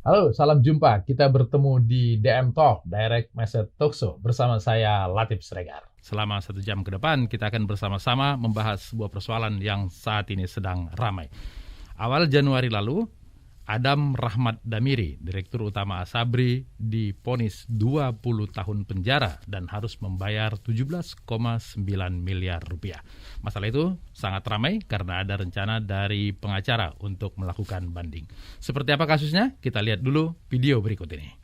Halo, salam jumpa. Kita bertemu di DM Talk, Direct Message Talkshow, bersama saya Latif Sregar. Selama 1 jam ke depan, kita akan bersama-sama membahas sebuah persoalan yang saat ini sedang ramai. Awal Januari lalu, Adam Rahmat Damiri, Direktur Utama Asabri, divonis 20 tahun penjara dan harus membayar 17,9 miliar rupiah. Masalah itu sangat ramai karena ada rencana dari pengacara untuk melakukan banding. Seperti apa kasusnya? Kita lihat dulu video berikut ini.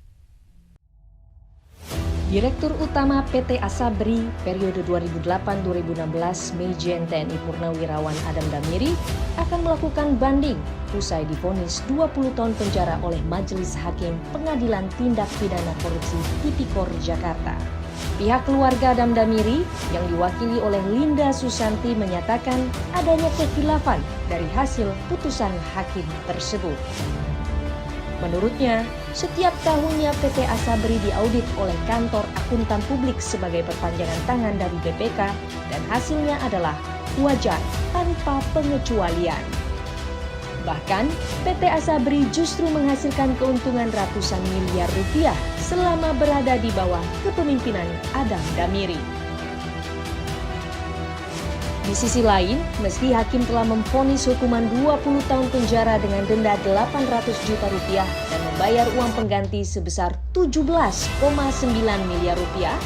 Direktur Utama PT Asabri periode 2008-2016 Meijen TNI Purnawirawan Adam Damiri akan melakukan banding usai divonis 20 tahun penjara oleh Majelis Hakim Pengadilan Tindak Pidana Korupsi Tipikor Jakarta. Pihak keluarga Adam Damiri yang diwakili oleh Linda Susanti menyatakan adanya kekhilafan dari hasil putusan hakim tersebut. Menurutnya, setiap tahunnya PT Asabri diaudit oleh kantor akuntan publik sebagai perpanjangan tangan dari BPK dan hasilnya adalah wajar tanpa pengecualian. Bahkan, PT Asabri justru menghasilkan keuntungan ratusan miliar rupiah selama berada di bawah kepemimpinan Adam Damiri. Di sisi lain, meski hakim telah memvonis hukuman 20 tahun penjara dengan denda 800 juta rupiah dan membayar uang pengganti sebesar 17,9 miliar rupiah,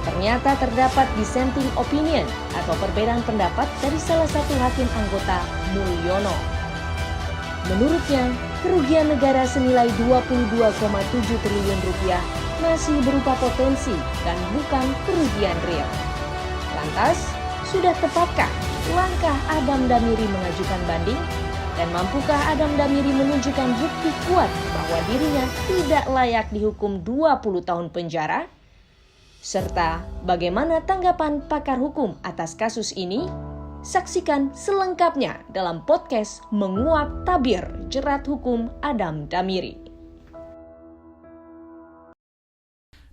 ternyata terdapat dissenting opinion atau perbedaan pendapat dari salah satu hakim anggota, Mulyono. Menurutnya, kerugian negara senilai 22,7 triliun rupiah masih berupa potensi dan bukan kerugian real. Lantas, sudah tepatkah langkah Adam Damiri mengajukan banding? Dan mampukah Adam Damiri menunjukkan bukti kuat bahwa dirinya tidak layak dihukum 20 tahun penjara? Serta bagaimana tanggapan pakar hukum atas kasus ini? Saksikan selengkapnya dalam podcast Menguak Tabir Jerat Hukum Adam Damiri.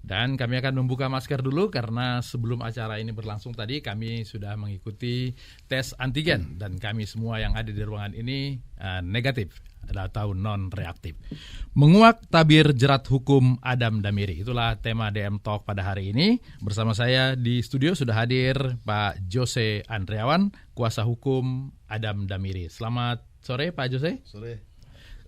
Dan kami akan membuka masker dulu karena sebelum acara ini berlangsung tadi kami sudah mengikuti tes antigen dan kami semua yang ada di ruangan ini negatif atau non-reaktif. Menguak tabir jerat hukum Adam Damiri. Itulah tema DM Talk pada hari ini. Bersama saya di studio sudah hadir Pak Jose Andriawan, kuasa hukum Adam Damiri. Selamat sore Pak Jose. Sore.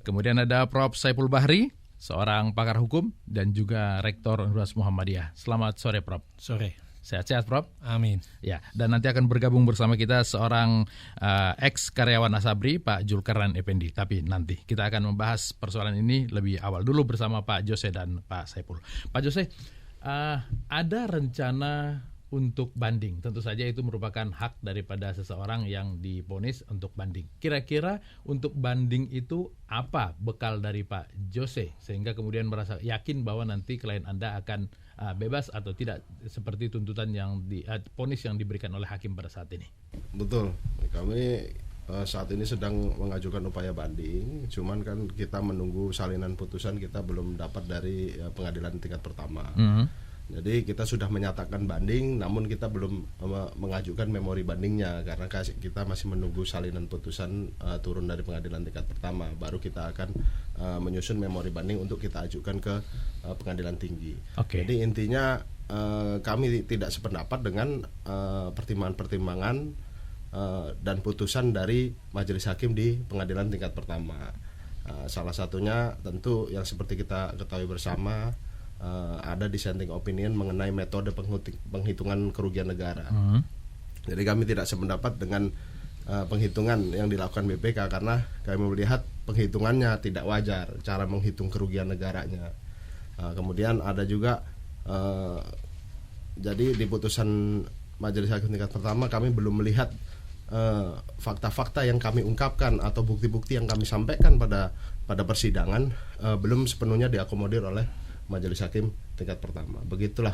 Kemudian ada Prof. Saiful Bahri, seorang pakar hukum dan juga Rektor Universitas Muhammadiyah. Selamat sore, Prof. Sore. Sehat-sehat, Prof. Amin. Ya, dan nanti akan bergabung bersama kita seorang ex karyawan Asabri, Pak Julkarnain Effendi. Tapi nanti kita akan membahas persoalan ini lebih awal dulu bersama Pak Jose dan Pak Saiful. Pak Jose, ada rencana untuk banding. Tentu saja itu merupakan hak daripada seseorang yang divonis untuk banding. Kira-kira untuk banding itu apa bekal dari Pak Jose sehingga kemudian merasa yakin bahwa nanti klien Anda akan bebas atau tidak seperti tuntutan yang vonis yang diberikan oleh hakim pada saat ini? Betul. Kami saat ini sedang mengajukan upaya banding. Cuman kan kita menunggu salinan putusan, kita belum dapat dari pengadilan tingkat pertama. Jadi kita sudah menyatakan banding, namun kita belum mengajukan memori bandingnya karena kita masih menunggu salinan putusan turun dari pengadilan tingkat pertama. Baru kita akan menyusun memori banding untuk kita ajukan ke pengadilan tinggi. Okay. Jadi intinya kami tidak sependapat dengan pertimbangan-pertimbangan dan putusan dari majelis hakim di pengadilan tingkat pertama. Salah satunya tentu yang seperti kita ketahui bersama, ada dissenting opinion mengenai metode penghitungan kerugian negara. Jadi kami tidak sependapat dengan penghitungan yang dilakukan BPK karena kami melihat penghitungannya tidak wajar, cara menghitung kerugian negaranya. Kemudian ada juga jadi di putusan majelis hakim tingkat pertama kami belum melihat fakta-fakta yang kami ungkapkan atau bukti-bukti yang kami sampaikan pada persidangan belum sepenuhnya diakomodir oleh majelis hakim tingkat pertama. Begitulah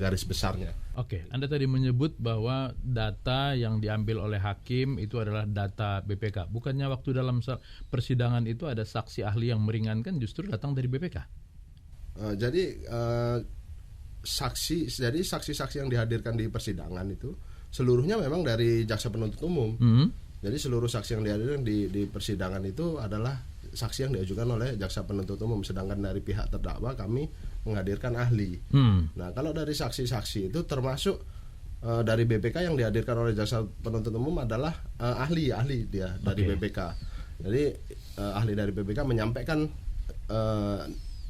garis besarnya. Oke, Anda tadi menyebut bahwa data yang diambil oleh hakim itu adalah data BPK. Bukannya waktu dalam persidangan itu ada saksi ahli yang meringankan justru datang dari BPK? Jadi saksi-saksi yang dihadirkan di persidangan itu seluruhnya memang dari jaksa penuntut umum. Jadi seluruh saksi yang dihadirkan di persidangan itu adalah saksi yang diajukan oleh jaksa penuntut umum, sedangkan dari pihak terdakwa kami menghadirkan ahli. Nah, kalau dari saksi-saksi itu termasuk dari BPK yang dihadirkan oleh jaksa penuntut umum adalah ahli dia dari BPK. Jadi ahli dari BPK menyampaikan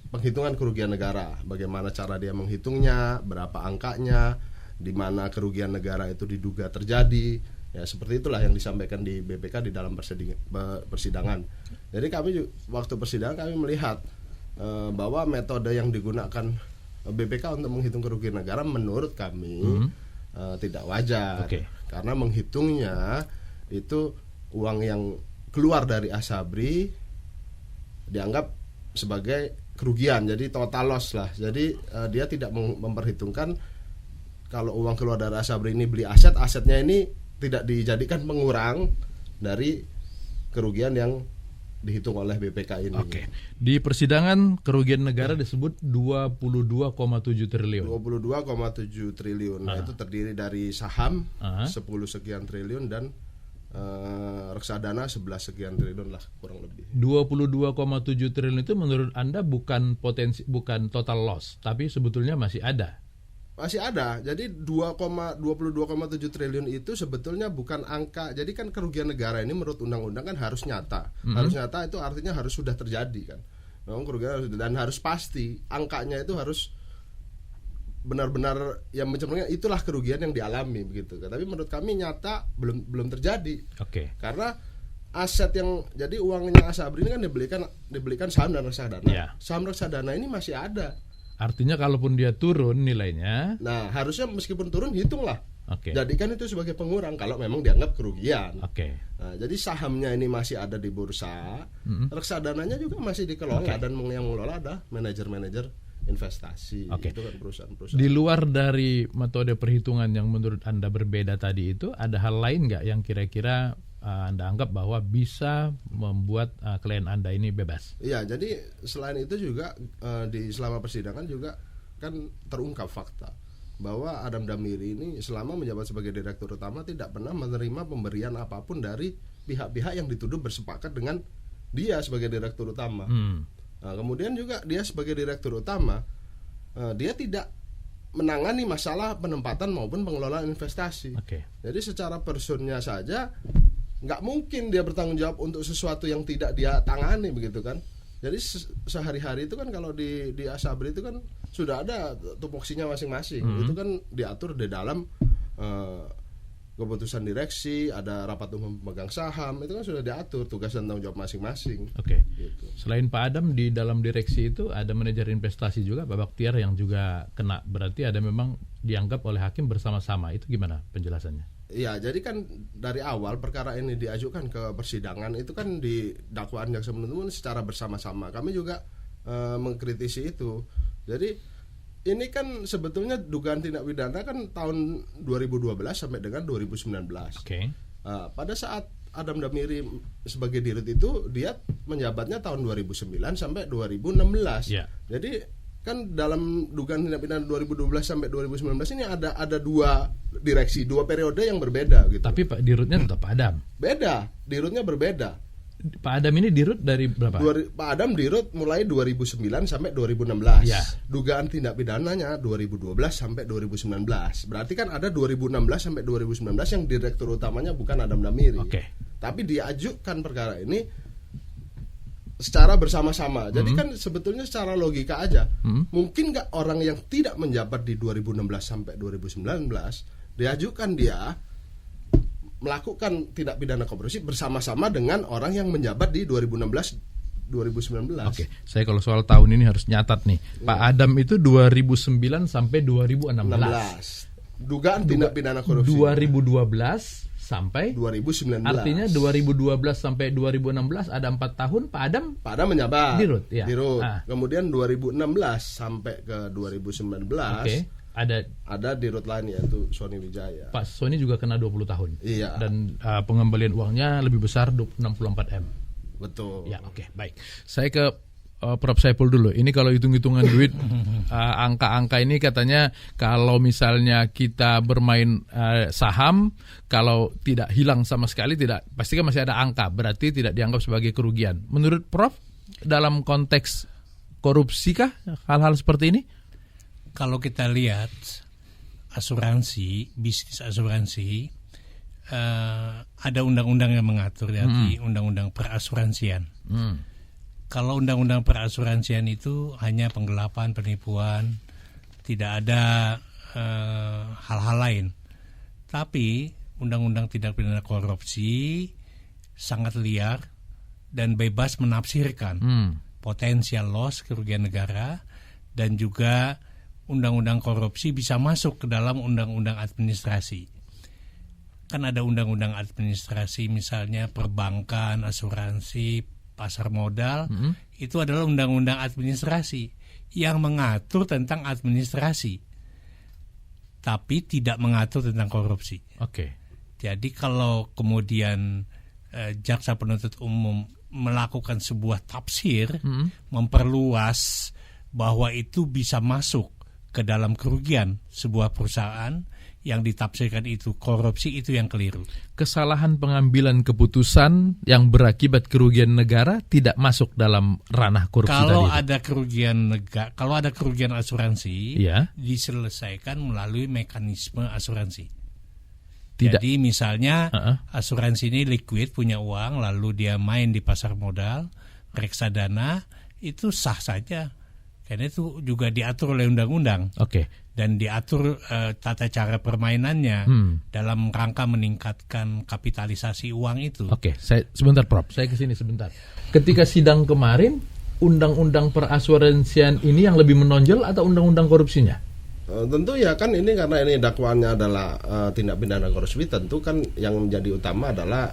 penghitungan kerugian negara, bagaimana cara dia menghitungnya, berapa angkanya, di mana kerugian negara itu diduga terjadi. Ya, seperti itulah yang disampaikan di BPK di dalam persidangan. Jadi kami waktu persidangan kami melihat bahwa metode yang digunakan BPK untuk menghitung kerugian negara menurut kami tidak wajar. Karena menghitungnya itu uang yang keluar dari Asabri dianggap sebagai kerugian, jadi total loss lah. Jadi dia tidak memperhitungkan kalau uang keluar dari Asabri ini beli asetnya ini tidak dijadikan pengurang dari kerugian yang dihitung oleh BPK ini. Di persidangan kerugian negara disebut 22,7 triliun. 22,7 triliun. Nah, itu terdiri dari saham 10 sekian triliun dan reksadana 11 sekian triliun lah kurang lebih. 22,7 triliun itu menurut Anda bukan total loss, tapi sebetulnya masih ada. Masih ada. Jadi 22,7 triliun itu sebetulnya bukan angka. Jadi kan kerugian negara ini menurut undang-undang kan harus nyata. Harus nyata itu artinya harus sudah terjadi kan. Memang kerugian dan harus pasti. Angkanya itu harus benar-benar yang mencerminkan itulah kerugian yang dialami begitu. Tapi menurut kami nyata belum terjadi. Karena aset yang jadi uangnya Asabri ini kan dibelikan saham dan reksadana. Saham reksadana ini masih ada. Artinya kalaupun dia turun nilainya, nah harusnya meskipun turun hitunglah, jadikan itu sebagai pengurang kalau memang dianggap kerugian. Nah, jadi sahamnya ini masih ada di bursa, reksadananya juga masih dikelola dan yang mengelola ada manajer-manajer investasi. Itu kan perusahaan-perusahaan. Di luar dari metode perhitungan yang menurut Anda berbeda tadi itu, ada hal lain nggak yang kira-kira Anda anggap bahwa bisa membuat klien Anda ini bebas? Iya, jadi selain itu juga selama persidangan juga kan terungkap fakta bahwa Adam Damiri ini selama menjabat sebagai direktur utama tidak pernah menerima pemberian apapun dari pihak-pihak yang dituduh bersepakat dengan dia sebagai direktur utama. Nah, kemudian juga dia sebagai direktur utama dia tidak menangani masalah penempatan maupun pengelolaan investasi. Jadi secara personnya saja nggak mungkin dia bertanggung jawab untuk sesuatu yang tidak dia tangani begitu kan. Jadi sehari-hari itu kan kalau di Asabri itu kan sudah ada tupoksinya masing-masing. Itu kan diatur di dalam keputusan direksi, ada rapat umum pemegang saham, itu kan sudah diatur tugas dan tanggung jawab masing-masing. Gitu. Selain Pak Adam, di dalam direksi itu ada manajer investasi juga, Pak Baktiar, yang juga kena. Berarti ada memang dianggap oleh hakim bersama-sama. Itu gimana penjelasannya? Iya, jadi kan dari awal perkara ini diajukan ke persidangan itu kan di dakwaan jaksa penuntut umum secara bersama-sama. Kami juga mengkritisi itu. Jadi ini kan sebetulnya dugaan tindak pidana kan tahun 2012 sampai dengan 2019. Pada saat Adam Damiri sebagai dirut itu dia menjabatnya tahun 2009 sampai 2016. Jadi kan dalam dugaan tindak pidana 2012 sampai 2019 ini ada dua direksi, dua periode yang berbeda gitu. Tapi Pak dirutnya tetap Pak Adam. Beda, dirutnya berbeda. Pak Adam ini dirut dari berapa? Pak Adam dirut mulai 2009 sampai 2016. Dugaan tindak pidananya 2012 sampai 2019. Berarti kan ada 2016 sampai 2019 yang direktur utamanya bukan Adam Damiri. Tapi diajukan perkara ini secara bersama-sama. Jadi kan sebetulnya secara logika aja, mungkin nggak orang yang tidak menjabat di 2016 sampai 2019 diajukan dia melakukan tindak pidana korupsi bersama-sama dengan orang yang menjabat di 2016-2019. Saya kalau soal tahun ini harus nyatat nih. Pak Adam itu 2009 sampai 2016. Dugaan tindak pidana korupsi. 2012 sampai 2019. Artinya 2012 sampai 2016 ada 4 tahun Pak Adam menjabat dirut. Kemudian 2016 sampai ke 2019 ada dirut lain yaitu Sony Wijaya. Pak Sony juga kena 20 tahun. Iya. Dan pengembalian uangnya lebih besar 64 M. Betul. Ya, baik. Saya ke Prof Saipul dulu. Ini kalau hitung-hitungan duit, angka-angka ini katanya kalau misalnya kita bermain saham, kalau tidak hilang sama sekali, pasti kan masih ada angka, berarti tidak dianggap sebagai kerugian. Menurut Prof, dalam konteks korupsi kah hal-hal seperti ini? Kalau kita lihat asuransi, bisnis asuransi, ada undang-undang yang mengatur, yaitu undang-undang perasuransian. Kalau undang-undang perasuransian itu hanya penggelapan, penipuan, tidak ada hal-hal lain. Tapi undang-undang tindak pidana korupsi sangat liar dan bebas menafsirkan potensial loss, kerugian negara, dan juga undang-undang korupsi bisa masuk ke dalam undang-undang administrasi. Kan ada undang-undang administrasi, misalnya perbankan, asuransi, pasar modal, itu adalah undang-undang administrasi yang mengatur tentang administrasi, tapi tidak mengatur tentang korupsi. Oke. Jadi kalau kemudian jaksa penuntut umum melakukan sebuah tafsir, memperluas bahwa itu bisa masuk ke dalam kerugian sebuah perusahaan, yang ditafsirkan itu korupsi, itu yang keliru. Kesalahan pengambilan keputusan yang berakibat kerugian negara tidak masuk dalam ranah korupsi kalau tadi. Ada kerugian negara, kalau ada kerugian asuransi, diselesaikan melalui mekanisme asuransi. Tidak. Jadi misalnya asuransi ini liquid, punya uang, lalu dia main di pasar modal, reksadana, itu sah saja. Karena itu juga diatur oleh undang-undang. Oke. Dan diatur tata cara permainannya dalam rangka meningkatkan kapitalisasi uang itu. Oke, sebentar Prof, saya kesini sebentar. Ketika sidang kemarin, undang-undang perasuransian ini yang lebih menonjol atau undang-undang korupsinya? Tentu ya, kan ini karena ini dakwaannya adalah tindak pidana korupsi, tentu kan yang menjadi utama adalah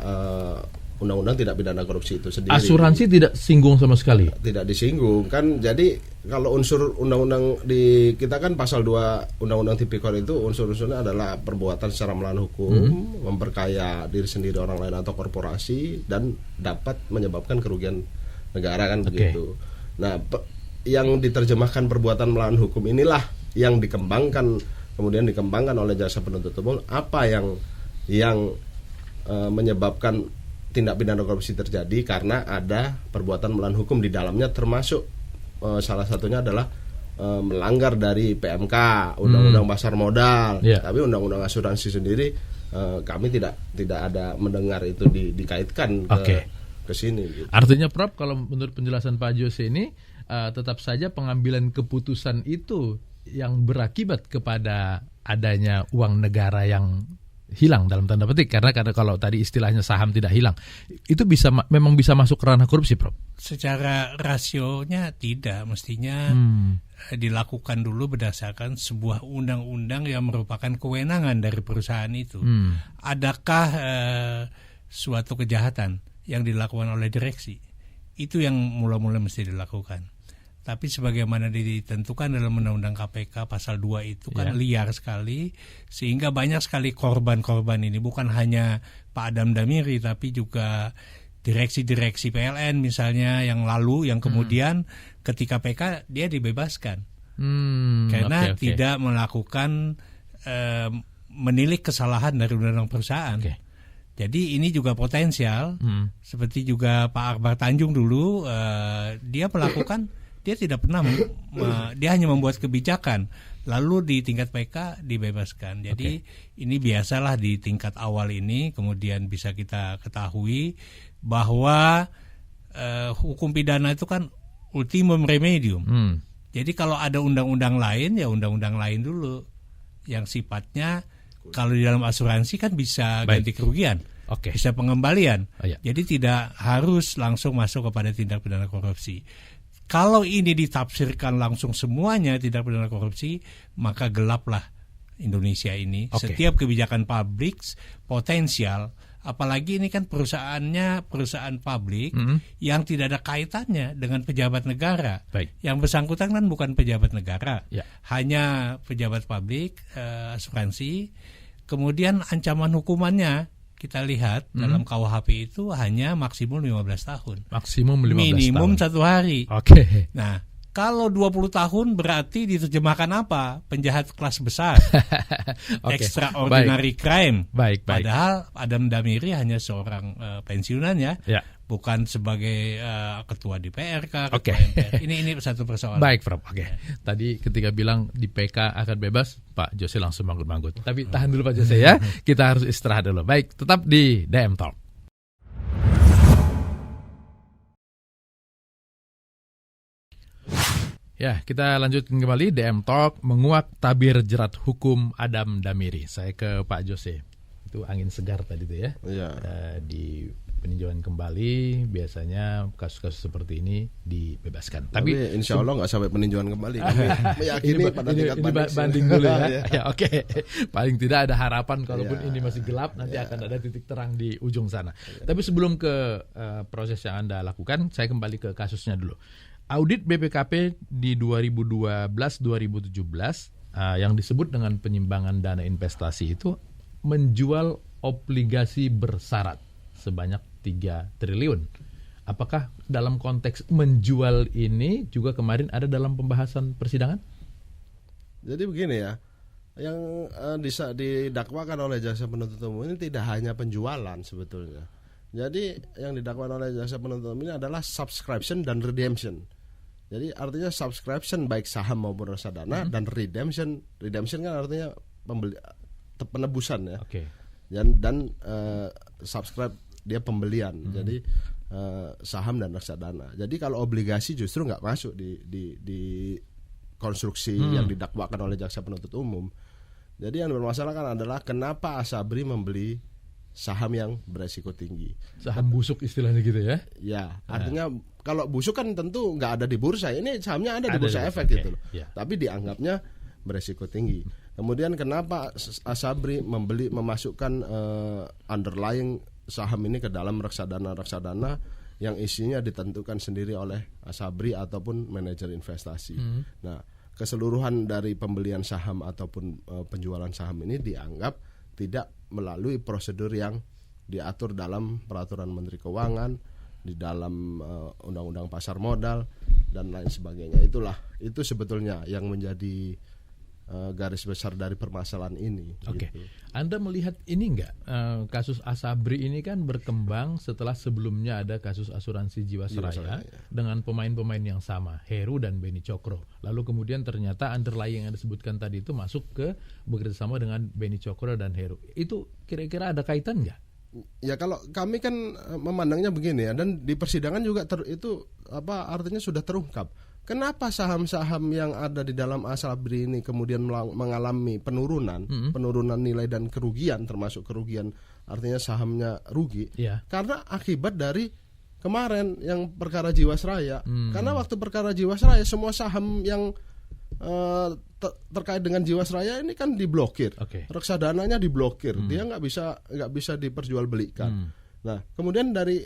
undang-undang tindak pidana korupsi itu sendiri. Asuransi tidak singgung sama sekali? Tidak disinggung kan. Jadi kalau unsur undang-undang di kita kan pasal 2 undang-undang tipikor itu unsur-unsurnya adalah perbuatan secara melawan hukum, memperkaya diri sendiri, orang lain atau korporasi, dan dapat menyebabkan kerugian negara kan begitu. Nah, yang diterjemahkan perbuatan melawan hukum inilah yang kemudian dikembangkan oleh jaksa penuntut umum, apa yang menyebabkan tindak pidana korupsi terjadi karena ada perbuatan melawan hukum di dalamnya, termasuk salah satunya adalah melanggar dari PMK, undang-undang pasar modal. Tapi undang-undang asuransi sendiri kami tidak ada mendengar itu dikaitkan ke sini gitu. Artinya Prof, kalau menurut penjelasan Pak Jose ini tetap saja pengambilan keputusan itu yang berakibat kepada adanya uang negara yang hilang dalam tanda petik, karena kalau tadi istilahnya saham tidak hilang, itu memang bisa masuk ke ranah korupsi, Prof? Secara rasionya tidak, mestinya dilakukan dulu berdasarkan sebuah undang-undang yang merupakan kewenangan dari perusahaan itu. Adakah suatu kejahatan yang dilakukan oleh direksi? Itu yang mula-mula mesti dilakukan. Tapi sebagaimana ditentukan dalam Undang-Undang KPK pasal 2 itu kan liar sekali, sehingga banyak sekali korban-korban ini, bukan hanya Pak Adam Damiri, tapi juga direksi-direksi PLN misalnya yang lalu, yang kemudian ketika PK dia dibebaskan karena tidak melakukan menilik kesalahan dari undang-undang perusahaan. Jadi ini juga potensial, seperti juga Pak Akbar Tanjung dulu, dia melakukan, dia tidak pernah, dia hanya membuat kebijakan, lalu di tingkat PK dibebaskan. Jadi ini biasalah di tingkat awal ini, kemudian bisa kita ketahui bahwa hukum pidana itu kan ultimum remedium. Jadi kalau ada undang-undang lain, ya undang-undang lain dulu, yang sifatnya kalau di dalam asuransi kan bisa ganti kerugian, bisa pengembalian. Jadi tidak harus langsung masuk kepada tindak pidana korupsi. Kalau ini ditafsirkan langsung semuanya tindak pidana korupsi, maka gelaplah Indonesia ini. Setiap kebijakan publik potensial, apalagi ini kan perusahaannya perusahaan publik yang tidak ada kaitannya dengan pejabat negara. Yang bersangkutan kan bukan pejabat negara, hanya pejabat publik, asuransi. Kemudian ancaman hukumannya kita lihat dalam KUHP itu hanya maksimum 15 tahun. Maksimum 15 Minimum tahun. 1 hari. Oke. Nah, kalau 20 tahun berarti diterjemahkan apa? Penjahat kelas besar. Oke. Extraordinary crime. Baik. Padahal Adam Damiri hanya seorang pensiunan ya. Bukan sebagai ketua DPR, ketua MPR. Ini satu persoalan. Baik, Prof. Oke. Tadi ketika bilang di PK akan bebas, Pak Jose langsung manggut-manggut. Tapi tahan dulu Pak Jose ya. Kita harus istirahat dulu. Baik, tetap di DM Talk. Ya, kita lanjutkan kembali DM Talk, menguak tabir jerat hukum Adam Damiri. Saya ke Pak Jose. Itu angin segar tadi itu ya. Iya. Di peninjauan kembali biasanya kasus-kasus seperti ini dibebaskan. Tapi insya Allah nggak sampai peninjauan kembali. Kami meyakini pada tingkat banding dulu ya. Ya, oke. Paling tidak ada harapan kalaupun ini masih gelap nanti akan ada titik terang di ujung sana. Tapi sebelum ke proses yang Anda lakukan, saya kembali ke kasusnya dulu. Audit BPKP di 2012-2017 yang disebut dengan penyimbangan dana investasi itu menjual obligasi bersyarat sebanyak 3 triliun. Apakah dalam konteks menjual ini juga kemarin ada dalam pembahasan persidangan? Jadi begini ya, yang didakwakan oleh jaksa penuntut umum ini tidak hanya penjualan sebetulnya. Jadi yang didakwakan oleh jaksa penuntut umum ini adalah subscription dan redemption. Jadi artinya subscription baik saham maupun reksadana dan redemption kan artinya penebusan ya. Oke. Dan subscribe dia pembelian. Jadi saham dan reksadana. Jadi kalau obligasi justru nggak masuk di konstruksi yang didakwakan oleh jaksa penuntut umum. Jadi yang bermasalah kan adalah kenapa Asabri membeli saham yang beresiko tinggi. Saham busuk istilahnya gitu ya? Ya, artinya kalau busuk kan tentu nggak ada di bursa. Ini sahamnya ada di bursa efek gitu loh. Ya. Tapi dianggapnya beresiko tinggi. Kemudian kenapa Asabri memasukkan underlying saham ini ke dalam reksadana yang isinya ditentukan sendiri oleh Asabri ataupun manajer investasi. Nah, keseluruhan dari pembelian saham ataupun penjualan saham ini dianggap tidak melalui prosedur yang diatur dalam peraturan Menteri Keuangan, di dalam undang-undang pasar modal dan lain sebagainya. Itu sebetulnya yang menjadi garis besar dari permasalahan ini. Oke. Gitu. Anda melihat ini enggak kasus Asabri ini kan berkembang setelah sebelumnya ada kasus asuransi Jiwasraya dengan pemain-pemain yang sama, Heru dan Beni Cokro. Lalu kemudian ternyata underlying yang disebutkan tadi itu masuk ke bekerjasama dengan Beni Cokro dan Heru. Itu kira-kira ada kaitan enggak? Ya kalau kami kan memandangnya begini ya, dan di persidangan juga artinya sudah terungkap. Kenapa saham-saham yang ada di dalam Asabri ini kemudian mengalami penurunan nilai dan kerugian, termasuk kerugian artinya sahamnya rugi, karena akibat dari kemarin yang perkara Jiwasraya. Karena waktu perkara Jiwasraya semua saham yang terkait dengan Jiwasraya ini kan diblokir, reksadananya diblokir, dia nggak bisa diperjualbelikan. Nah kemudian dari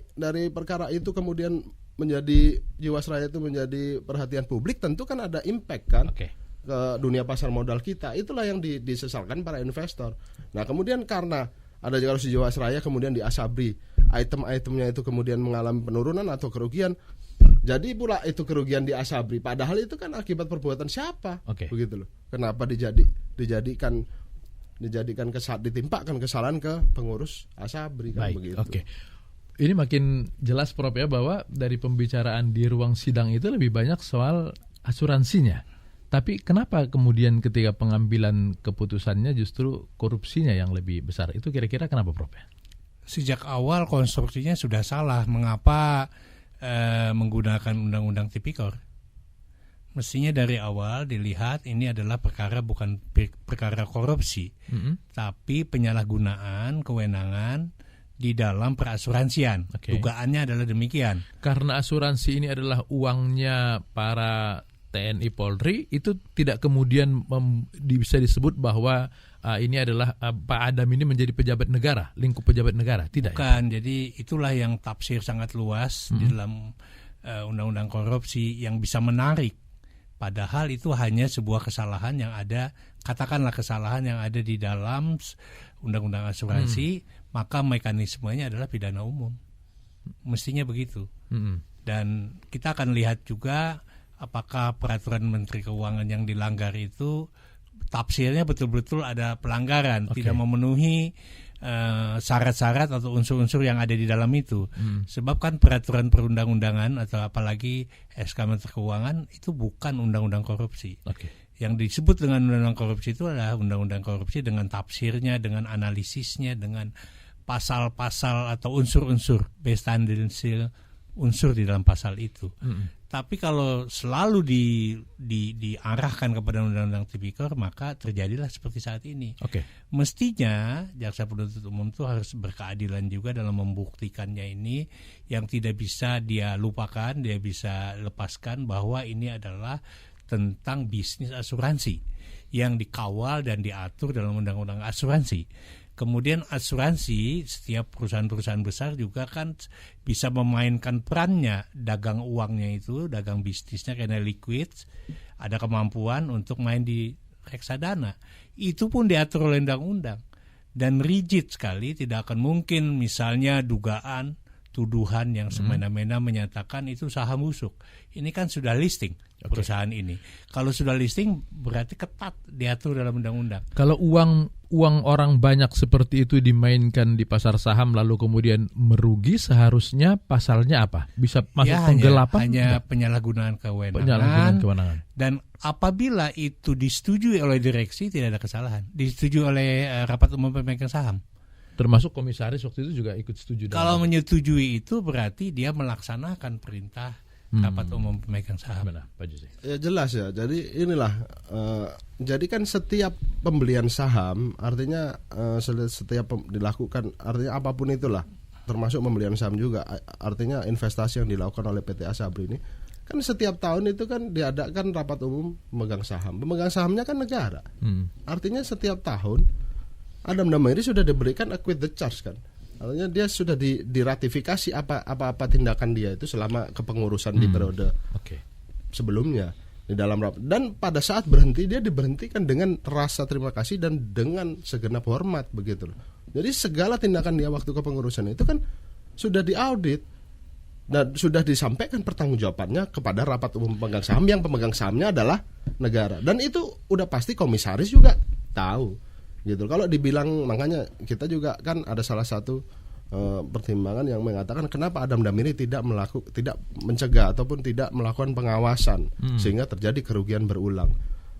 perkara itu kemudian menjadi Jiwasraya itu menjadi perhatian publik, tentu kan ada impact kan ke dunia pasar modal kita. Itulah yang disesalkan para investor. Nah kemudian karena ada kasus Jiwasraya kemudian di Asabri item-itemnya itu kemudian mengalami penurunan atau kerugian, jadi pula itu kerugian di Asabri. Padahal itu kan akibat perbuatan siapa? Begitu loh. Kenapa ditimpakan kesalahan ke pengurus Asabri kan. Baik, begitu. Ini makin jelas Prof ya bahwa dari pembicaraan di ruang sidang itu lebih banyak soal asuransinya. Tapi kenapa kemudian ketika pengambilan keputusannya justru korupsinya yang lebih besar? Itu kira-kira kenapa Prof ya? Sejak awal konstruksinya sudah salah. Mengapa menggunakan undang-undang tipikor? Mestinya dari awal dilihat ini adalah perkara bukan perkara korupsi, tapi penyalahgunaan kewenangan di dalam perasuransian. Dugaannya adalah demikian. Karena asuransi ini adalah uangnya para TNI Polri, itu tidak kemudian bisa disebut bahwa ini adalah Pak Adam ini menjadi pejabat negara, lingkup pejabat negara, tidak? Bukan. Jadi itulah yang tafsir sangat luas di dalam undang-undang korupsi yang bisa menarik. Padahal itu hanya sebuah kesalahan yang ada, katakanlah kesalahan yang ada di dalam undang-undang asuransi, maka mekanismenya adalah pidana umum. Mestinya begitu. Dan kita akan lihat juga apakah peraturan Menteri Keuangan yang dilanggar itu tafsirnya betul-betul ada pelanggaran, tidak memenuhi syarat-syarat atau unsur-unsur yang ada di dalam itu. Sebab kan peraturan perundang-undangan atau apalagi SK Menteri Keuangan itu bukan undang-undang korupsi. Yang disebut dengan undang-undang korupsi itu adalah undang-undang korupsi dengan tafsirnya, dengan analisisnya, dengan pasal-pasal atau unsur-unsur bestandil unsur di dalam pasal itu. Tapi kalau selalu diarahkan kepada undang-undang tipikor, maka terjadilah seperti saat ini. Mestinya jaksa penuntut umum itu harus berkeadilan juga dalam membuktikannya ini, yang tidak bisa dia lupakan, dia bisa lepaskan bahwa ini adalah tentang bisnis asuransi yang dikawal dan diatur dalam undang-undang asuransi. Kemudian asuransi, setiap perusahaan-perusahaan besar juga kan bisa memainkan perannya, dagang uangnya itu, dagang bisnisnya karena liquid, ada kemampuan untuk main di reksadana. Itu pun diatur oleh undang-undang. Dan rigid sekali, tidak akan mungkin misalnya dugaan, tuduhan yang semena-mena menyatakan itu saham busuk. Ini kan sudah listing perusahaan ini. Kalau sudah listing berarti ketat diatur dalam undang-undang. Kalau uang orang banyak seperti itu dimainkan di pasar saham lalu kemudian merugi, seharusnya pasalnya apa? Bisa masuk penggelapan? Hanya penyalahgunaan kewenangan. Dan apabila itu disetujui oleh direksi tidak ada kesalahan. Disetujui oleh rapat umum pemegang saham. Termasuk komisaris waktu itu juga ikut setuju. Kalau menyetujui itu berarti dia melaksanakan perintah rapat umum pemegang saham. Benar, Pak Jose. Ya jelas ya. Jadi inilah. Jadi kan setiap pembelian saham, artinya setiap dilakukan, artinya apapun itulah, termasuk pembelian saham juga. Artinya investasi yang dilakukan oleh PT Asabri ini, kan setiap tahun itu kan diadakan rapat umum pemegang saham. Pemegang sahamnya kan negara. Artinya setiap tahun Adam Damiri sudah diberikan acquit the charge kan. Artinya dia sudah diratifikasi apa tindakan dia itu selama kepengurusan di periode sebelumnya di dalam rapat. Dan pada saat berhenti dia diberhentikan dengan rasa terima kasih dan dengan segenap hormat begitu loh. Jadi segala tindakan dia waktu kepengurusan itu kan sudah diaudit dan sudah disampaikan pertanggungjawabannya kepada rapat umum pemegang saham yang pemegang sahamnya adalah negara. Dan itu udah pasti komisaris juga tahu. Gitu. Kalau dibilang, makanya kita juga kan ada salah satu pertimbangan yang mengatakan kenapa Adam Damiri tidak mencegah ataupun tidak melakukan pengawasan sehingga terjadi kerugian berulang.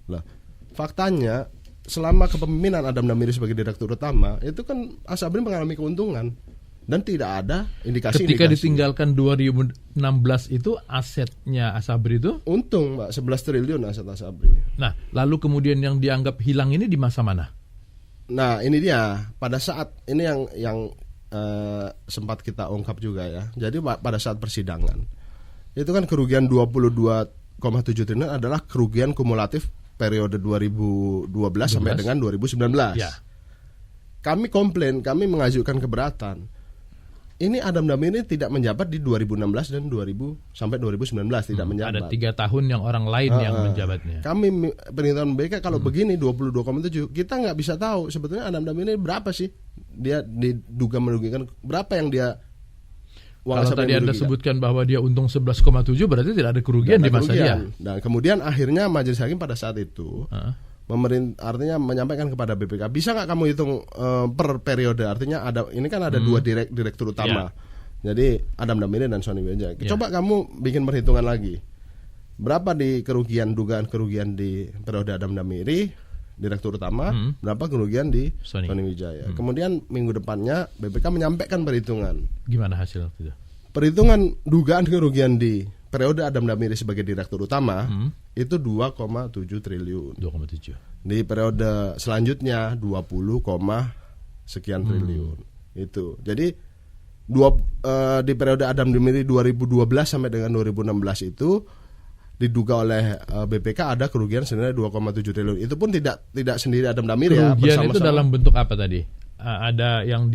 Lah, faktanya selama kepemimpinan Adam Damiri sebagai direktur utama itu kan Asabri mengalami keuntungan dan tidak ada indikasi. Ketika ditinggalkan 2016 itu asetnya Asabri itu untung, Mbak, 11 triliun aset Asabri. Nah, lalu kemudian yang dianggap hilang ini di masa mana? Nah ini dia, pada saat ini yang sempat kita ungkap juga ya. Jadi pada saat persidangan itu kan kerugian 22,7 triliun adalah kerugian kumulatif periode 2012 sampai dengan 2019 ya. Kami komplain, kami mengajukan keberatan. Ini Adam Damiri tidak menjabat di 2016 dan 2000 sampai 2019 tidak menjabat. Ada 3 tahun yang orang lain yang menjabatnya. Kami perhitungan BK kalau begini 22,7 kita nggak bisa tahu sebetulnya Adam Damiri berapa sih dia diduga merugikan, berapa yang dia. Kalau tadi Anda sebutkan bahwa dia untung 11,7 berarti tidak ada kerugian di masa dia. Dan kemudian akhirnya majelis hakim pada saat itu artinya menyampaikan kepada BPK, bisa nggak kamu hitung per periode, artinya ada ini kan ada 2 direktur utama, jadi Adam Damiri dan Sony Wijaya. Coba kamu bikin perhitungan lagi, berapa di dugaan kerugian di periode Adam Damiri direktur utama, berapa kerugian di Sony Wijaya. Kemudian minggu depannya BPK menyampaikan perhitungan. Gimana hasil itu? Perhitungan dugaan kerugian di periode Adam Damiri sebagai direktur utama itu 2,7 triliun. 2,7. Di periode selanjutnya 20, sekian triliun. Itu. Jadi di periode Adam Damiri 2012 sampai dengan 2016 itu diduga oleh BPK ada kerugian senilai 2,7 triliun. Itu pun tidak sendiri Adam Damiri ya. Kerugian itu dalam bentuk apa tadi? Ada yang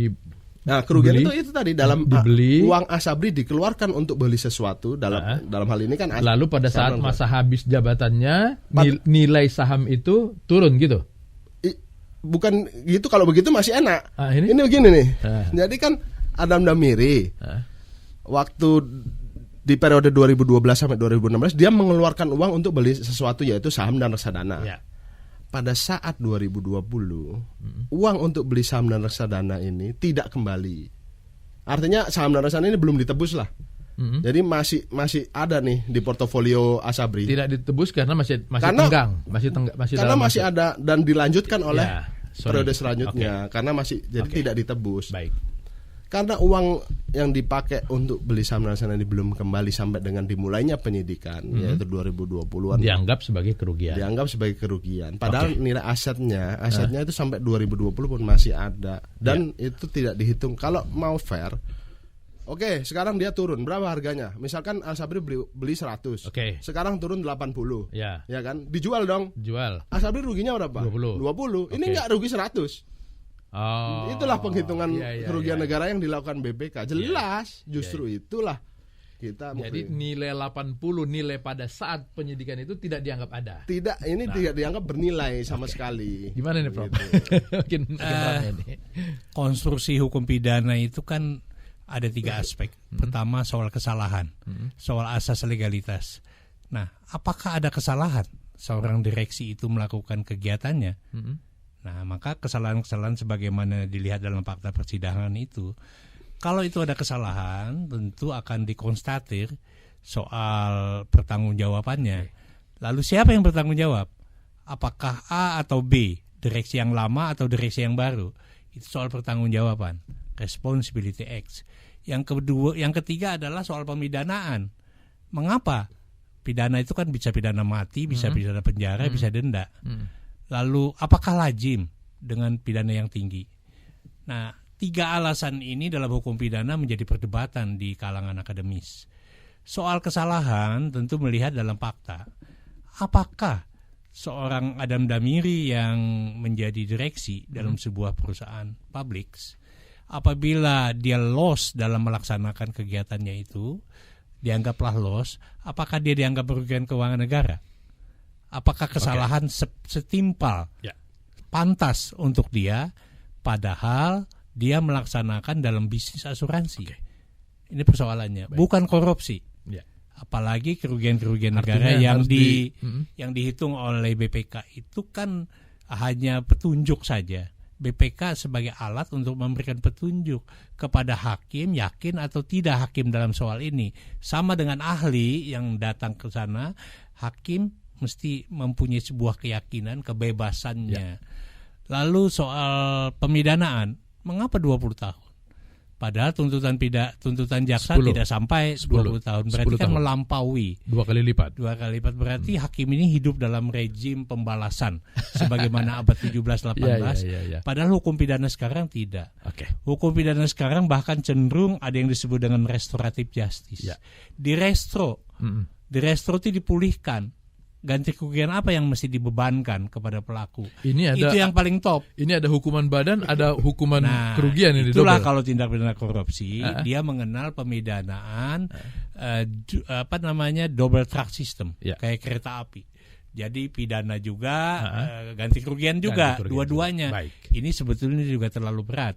Nah, kerugian itu tadi dalam uang Asabri dikeluarkan untuk beli sesuatu dalam hal ini kan. Lalu pada saat masa habis jabatannya nilai saham itu turun gitu. bukan gitu, kalau begitu masih enak. Ini begini nih. Jadi kan Adam Damiri waktu di periode 2012 sampai 2016 dia mengeluarkan uang untuk beli sesuatu, yaitu saham dan reksadana. Ya. Pada saat 2020 uang untuk beli saham dan reksadana ini tidak kembali. Artinya saham dan reksadana ini belum ditebus lah. Jadi masih ada nih di portofolio Asabri. Tidak ditebus karena masih tenggang, karena masih ada dan dilanjutkan oleh periode selanjutnya. Okay. Karena masih jadi tidak ditebus. Baik. Karena uang yang dipakai untuk beli saham dan reksadana ini belum kembali sampai dengan dimulainya penyidikan, yaitu 2020-an. Dianggap sebagai kerugian. Padahal nilai asetnya itu sampai 2020 pun masih ada dan itu tidak dihitung. Kalau mau fair, oke, sekarang dia turun, berapa harganya? Misalkan Asabri beli 100. Oke. Sekarang turun 80. Ya kan? Dijual dong. Jual. Asabri ruginya berapa? 20. Ini enggak rugi 100. Itulah penghitungan kerugian negara yang dilakukan BPK. Jelas, justru itulah kita. Jadi nilai 80, nilai pada saat penyidikan itu tidak dianggap ada. Tidak, ini tidak dianggap bernilai sama sekali. Gimana nih, Prof? Makin ini. Konstruksi hukum pidana itu kan ada 3 aspek. Pertama soal kesalahan, soal asas legalitas. Nah, apakah ada kesalahan seorang direksi itu melakukan kegiatannya? Nah, maka kesalahan-kesalahan sebagaimana dilihat dalam fakta persidangan itu, kalau itu ada kesalahan, tentu akan dikonstatir soal pertanggungjawabannya. Lalu siapa yang bertanggung jawab? Apakah A atau B, direksi yang lama atau direksi yang baru? Itu soal pertanggungjawaban, responsibility X. Yang ketiga adalah soal pemidanaan. Mengapa? Pidana itu kan bisa pidana mati, bisa pidana penjara, bisa denda. Lalu apakah lazim dengan pidana yang tinggi? Nah, 3 alasan ini dalam hukum pidana menjadi perdebatan di kalangan akademis. Soal kesalahan tentu melihat dalam fakta. Apakah seorang Adam Damiri yang menjadi direksi dalam sebuah perusahaan publik, apabila dia loss dalam melaksanakan kegiatannya itu, dianggaplah loss, apakah dia dianggap merugikan keuangan negara? Apakah kesalahan setimpal, pantas untuk dia, padahal dia melaksanakan dalam bisnis asuransi? Ini persoalannya, bukan korupsi. Apalagi kerugian-kerugian negara yang dihitung oleh BPK itu kan hanya petunjuk saja. BPK sebagai alat untuk memberikan petunjuk kepada hakim, yakin atau tidak hakim dalam soal ini. Sama dengan ahli yang datang ke sana, hakim mesti mempunyai sebuah keyakinan kebebasannya. Lalu soal pemidanaan, mengapa 20 tahun? Padahal tuntutan jaksa 10. Tidak sampai 20 tahun. Berarti kan melampaui 2 kali lipat. 2 kali lipat berarti hakim ini hidup dalam rejim pembalasan sebagaimana abad 17-18. Padahal hukum pidana sekarang tidak. Hukum pidana sekarang bahkan cenderung ada yang disebut dengan restoratif justice. Direstro itu dipulihkan. Ganti kerugian apa yang mesti dibebankan kepada pelaku? Itu yang paling top. Ini ada hukuman badan, ada hukuman kerugian ini. Itulah kalau tindak pidana korupsi, dia mengenal pemidanaan double track system, kayak kereta api. Jadi pidana juga, ganti kerugian juga, dua-duanya. Ini sebetulnya juga terlalu berat.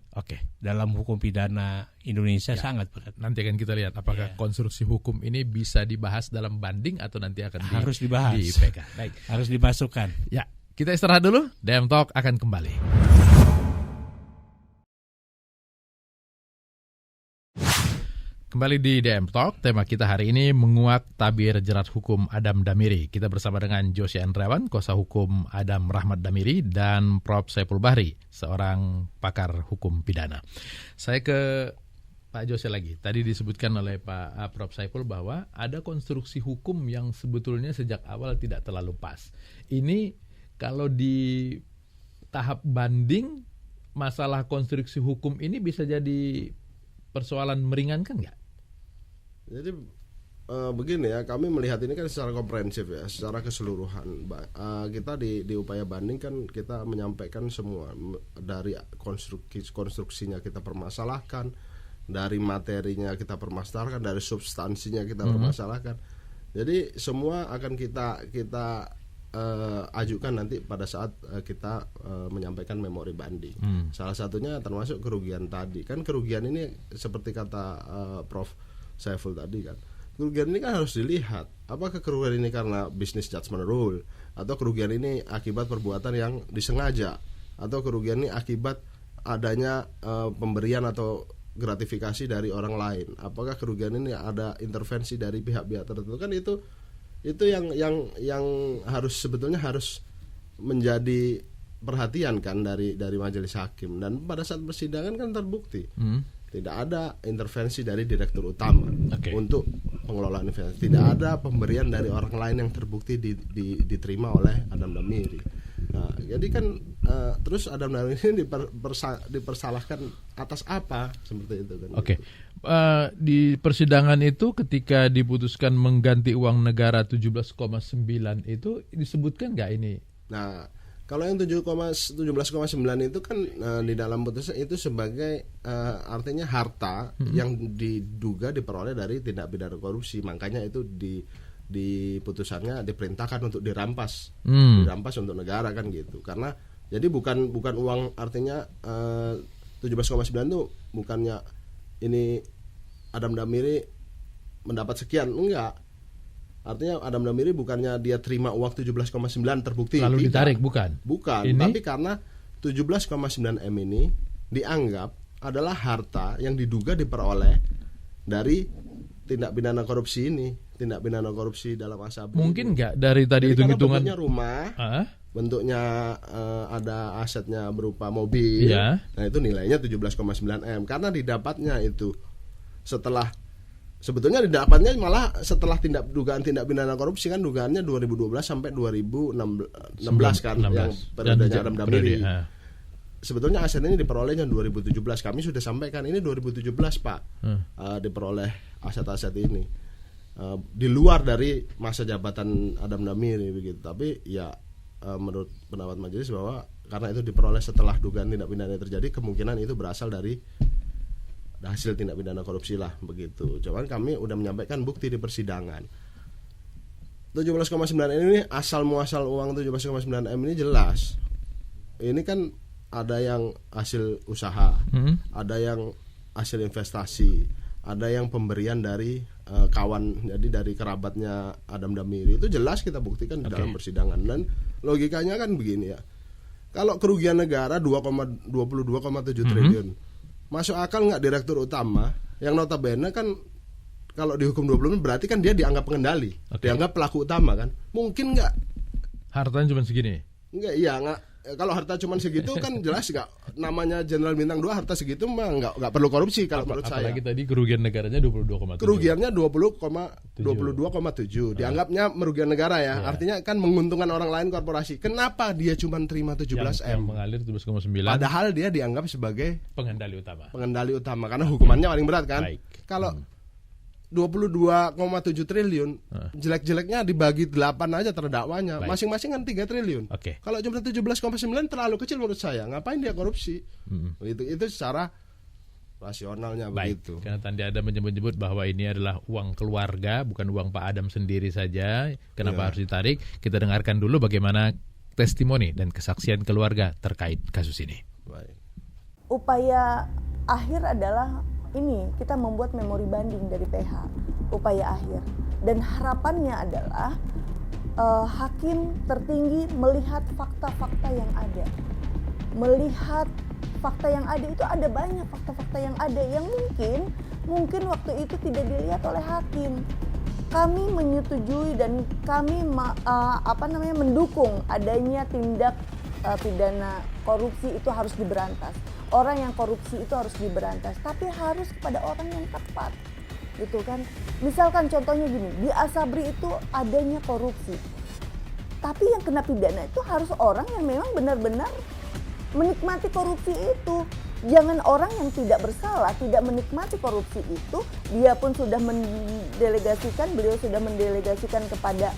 Dalam hukum pidana Indonesia sangat berat. Nanti akan kita lihat apakah konstruksi hukum ini bisa dibahas dalam banding atau nanti akan harus dibahas. Harus dimasukkan. Ya, kita istirahat dulu. DM Talk akan kembali. Kembali di DM Talk, tema kita hari ini menguak tabir jerat hukum Adam Damiri. Kita bersama dengan Jose Andreawan, kuasa hukum Adam Rahmat Damiri, dan Prof. Saipul Bahri, seorang pakar hukum pidana. Saya ke Pak Jose lagi. Tadi disebutkan oleh Pak Prof. Saipul bahwa ada konstruksi hukum yang sebetulnya sejak awal tidak terlalu pas. Ini kalau di tahap banding, masalah konstruksi hukum ini bisa jadi persoalan meringankan nggak? Jadi begini ya, kami melihat ini kan secara komprehensif ya, secara keseluruhan. Kita di upaya banding kan kita menyampaikan semua, dari konstruksinya kita permasalahkan, dari materinya kita permasalahkan, dari substansinya kita permasalahkan. Jadi semua akan kita ajukan nanti pada saat kita menyampaikan memori banding. Salah satunya termasuk kerugian tadi. Kan kerugian ini seperti kata Prof. Saiful tadi kan, kerugian ini kan harus dilihat. Apakah kerugian ini karena business judgment rule, atau kerugian ini akibat perbuatan yang disengaja, atau kerugian ini akibat adanya pemberian atau gratifikasi dari orang lain. Apakah kerugian ini ada intervensi dari pihak-pihak tertentu? Kan itu yang harus sebetulnya harus menjadi perhatian kan dari majelis hakim. Dan pada saat persidangan kan terbukti tidak ada intervensi dari direktur utama untuk pengelolaan investasi. Tidak ada pemberian dari orang lain yang terbukti diterima oleh Adam Damiri. Nah, jadi kan terus Adam Damiri ini dipersalahkan atas apa seperti itu kan? Oke. Di persidangan itu ketika diputuskan mengganti uang negara 17,9 itu disebutkan nggak ini? Nah, kalau yang 17,9 itu kan di dalam putusan itu sebagai artinya harta yang diduga diperoleh dari tindak pidana korupsi. Makanya itu di putusannya diperintahkan untuk dirampas untuk negara kan gitu. Karena jadi bukan uang, artinya 17,9 itu bukannya ini Adam Damiri mendapat sekian, enggak. Artinya Adam Damiri bukannya dia terima uang 17,9 terbukti lalu ditarik, bukan. Ini? Tapi karena 17,9 M ini dianggap adalah harta yang diduga diperoleh dari tindak pidana korupsi ini, tindak pidana korupsi dalam Asabri. Mungkin nggak dari tadi hitung-hitungan bentuknya rumah, bentuknya ada asetnya berupa mobil. Nah itu nilainya 17,9 M karena didapatnya itu setelah, sebetulnya didapatnya malah setelah dugaan tindak pidana korupsi kan, dugaannya 2012 sampai 2016 kan, yang periodenya Adam Damiri. Sebetulnya aset ini diperolehnya 2017. Kami sudah sampaikan ini 2017 Pak, diperoleh aset-aset ini di luar dari masa jabatan Adam Damiri begitu. Tapi ya menurut pendapat majelis bahwa karena itu diperoleh setelah dugaan tindak pidana terjadi, kemungkinan itu berasal dari hasil tindak pidana korupsi lah begitu. Cuman kami udah menyampaikan bukti di persidangan. 17,9 ini asal muasal uang 17,9 M ini jelas. Ini kan ada yang hasil usaha, ada yang hasil investasi, ada yang pemberian dari kawan, jadi dari kerabatnya Adam Damiri. Itu jelas kita buktikan di dalam persidangan. Dan logikanya kan begini ya. Kalau kerugian negara 22,7 triliun, masuk akal nggak direktur utama yang notabene kan kalau dihukum 20 berarti kan dia dianggap pengendali, dianggap pelaku utama kan? Mungkin nggak? Hartanya cuma segini? Enggak, iya nggak. Kalau harta cuma segitu kan jelas nggak, namanya Jenderal Bintang 2 harta segitu mah nggak perlu korupsi kalau menurut saya. Apalagi tadi kerugian negaranya 22,7. Kerugiannya 22,7. Dianggapnya merugikan negara ya. Artinya kan menguntungkan orang lain, korporasi. Kenapa dia cuma terima 17 M? Yang mengalir 17,9. Padahal dia dianggap sebagai pengendali utama karena hukumannya paling berat kan. Baik. Kalau 22,7 triliun jelek-jeleknya dibagi 8 aja terdakwanya. Baik. Masing-masing kan 3 triliun. Kalau cuma 17,9 terlalu kecil menurut saya. Ngapain dia korupsi? Itu secara rasionalnya. Baik. Begitu. Karena tadi ada menyebut bahwa ini adalah uang keluarga, bukan uang Pak Adam sendiri saja. Kenapa harus ditarik? Kita dengarkan dulu bagaimana testimoni dan kesaksian keluarga terkait kasus ini. Baik. Upaya akhir adalah ini, kita membuat memori banding dari PH, upaya akhir. Dan harapannya adalah hakim tertinggi melihat fakta-fakta yang ada. Melihat fakta yang ada itu, ada banyak fakta-fakta yang ada yang mungkin waktu itu tidak dilihat oleh hakim. Kami menyetujui dan kami mendukung adanya tindak pidana korupsi itu harus diberantas. Orang yang korupsi itu harus diberantas, tapi harus kepada orang yang tepat, gitu kan. Misalkan contohnya gini, di Asabri itu adanya korupsi, tapi yang kena pidana itu harus orang yang memang benar-benar menikmati korupsi itu. Jangan orang yang tidak bersalah, tidak menikmati korupsi itu, dia pun sudah beliau sudah mendelegasikan kepada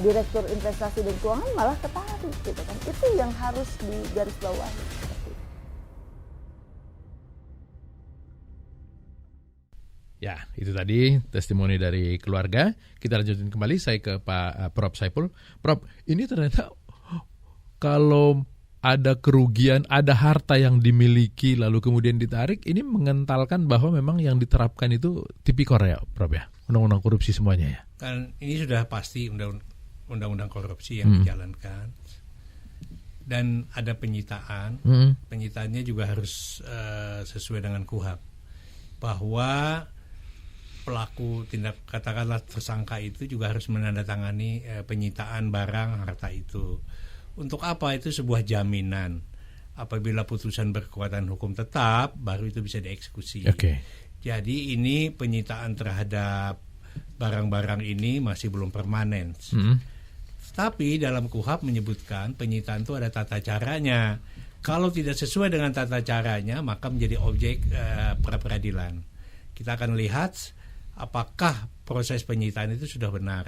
Direktur Investasi dan Keuangan malah ketarik, gitu kan. Itu yang harus digarisbawahi. Ya, itu tadi testimoni dari keluarga. Kita lanjutin kembali, saya ke Pak Prof Saipul. Prof, ini ternyata kalau ada kerugian, ada harta yang dimiliki lalu kemudian ditarik, ini mengentalkan bahwa memang yang diterapkan itu tipikor ya, Prof ya? Undang-undang korupsi semuanya ya? Kan ini sudah pasti undang-undang korupsi yang dijalankan. Dan ada penyitaan. Penyitaannya juga harus sesuai dengan KUHP. Bahwa pelaku tindak, katakanlah tersangka itu juga harus menandatangani penyitaan barang harta itu. Untuk apa? Itu sebuah jaminan. Apabila putusan berkekuatan hukum tetap, baru itu bisa dieksekusi. Jadi ini penyitaan terhadap barang-barang ini masih belum permanen. Tapi dalam KUHP menyebutkan penyitaan itu ada tata caranya. Kalau tidak sesuai dengan tata caranya, maka menjadi objek pra-peradilan. Kita akan lihat apakah proses penyitaan itu sudah benar.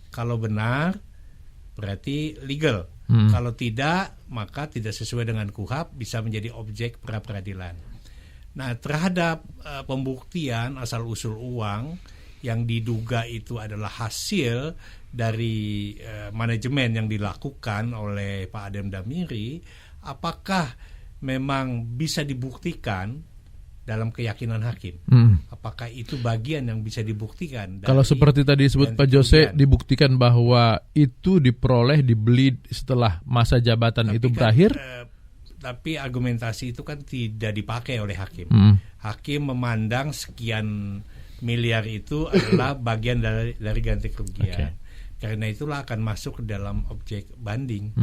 Kalau benar, berarti legal. Kalau tidak, maka tidak sesuai dengan KUHP, bisa menjadi objek pra-peradilan. Nah, terhadap pembuktian asal-usul uang yang diduga itu adalah hasil dari manajemen yang dilakukan oleh Pak Adem Damiri, apakah memang bisa dibuktikan dalam keyakinan hakim? Apakah itu bagian yang bisa dibuktikan? Kalau seperti tadi disebut Pak Jose, dibuktikan bahwa itu diperoleh, dibeli setelah masa jabatan itu berakhir? Tapi argumentasi itu kan tidak dipakai oleh hakim. Hakim memandang sekian miliar itu adalah bagian dari ganti kerugian. Karena itulah akan masuk ke dalam objek banding,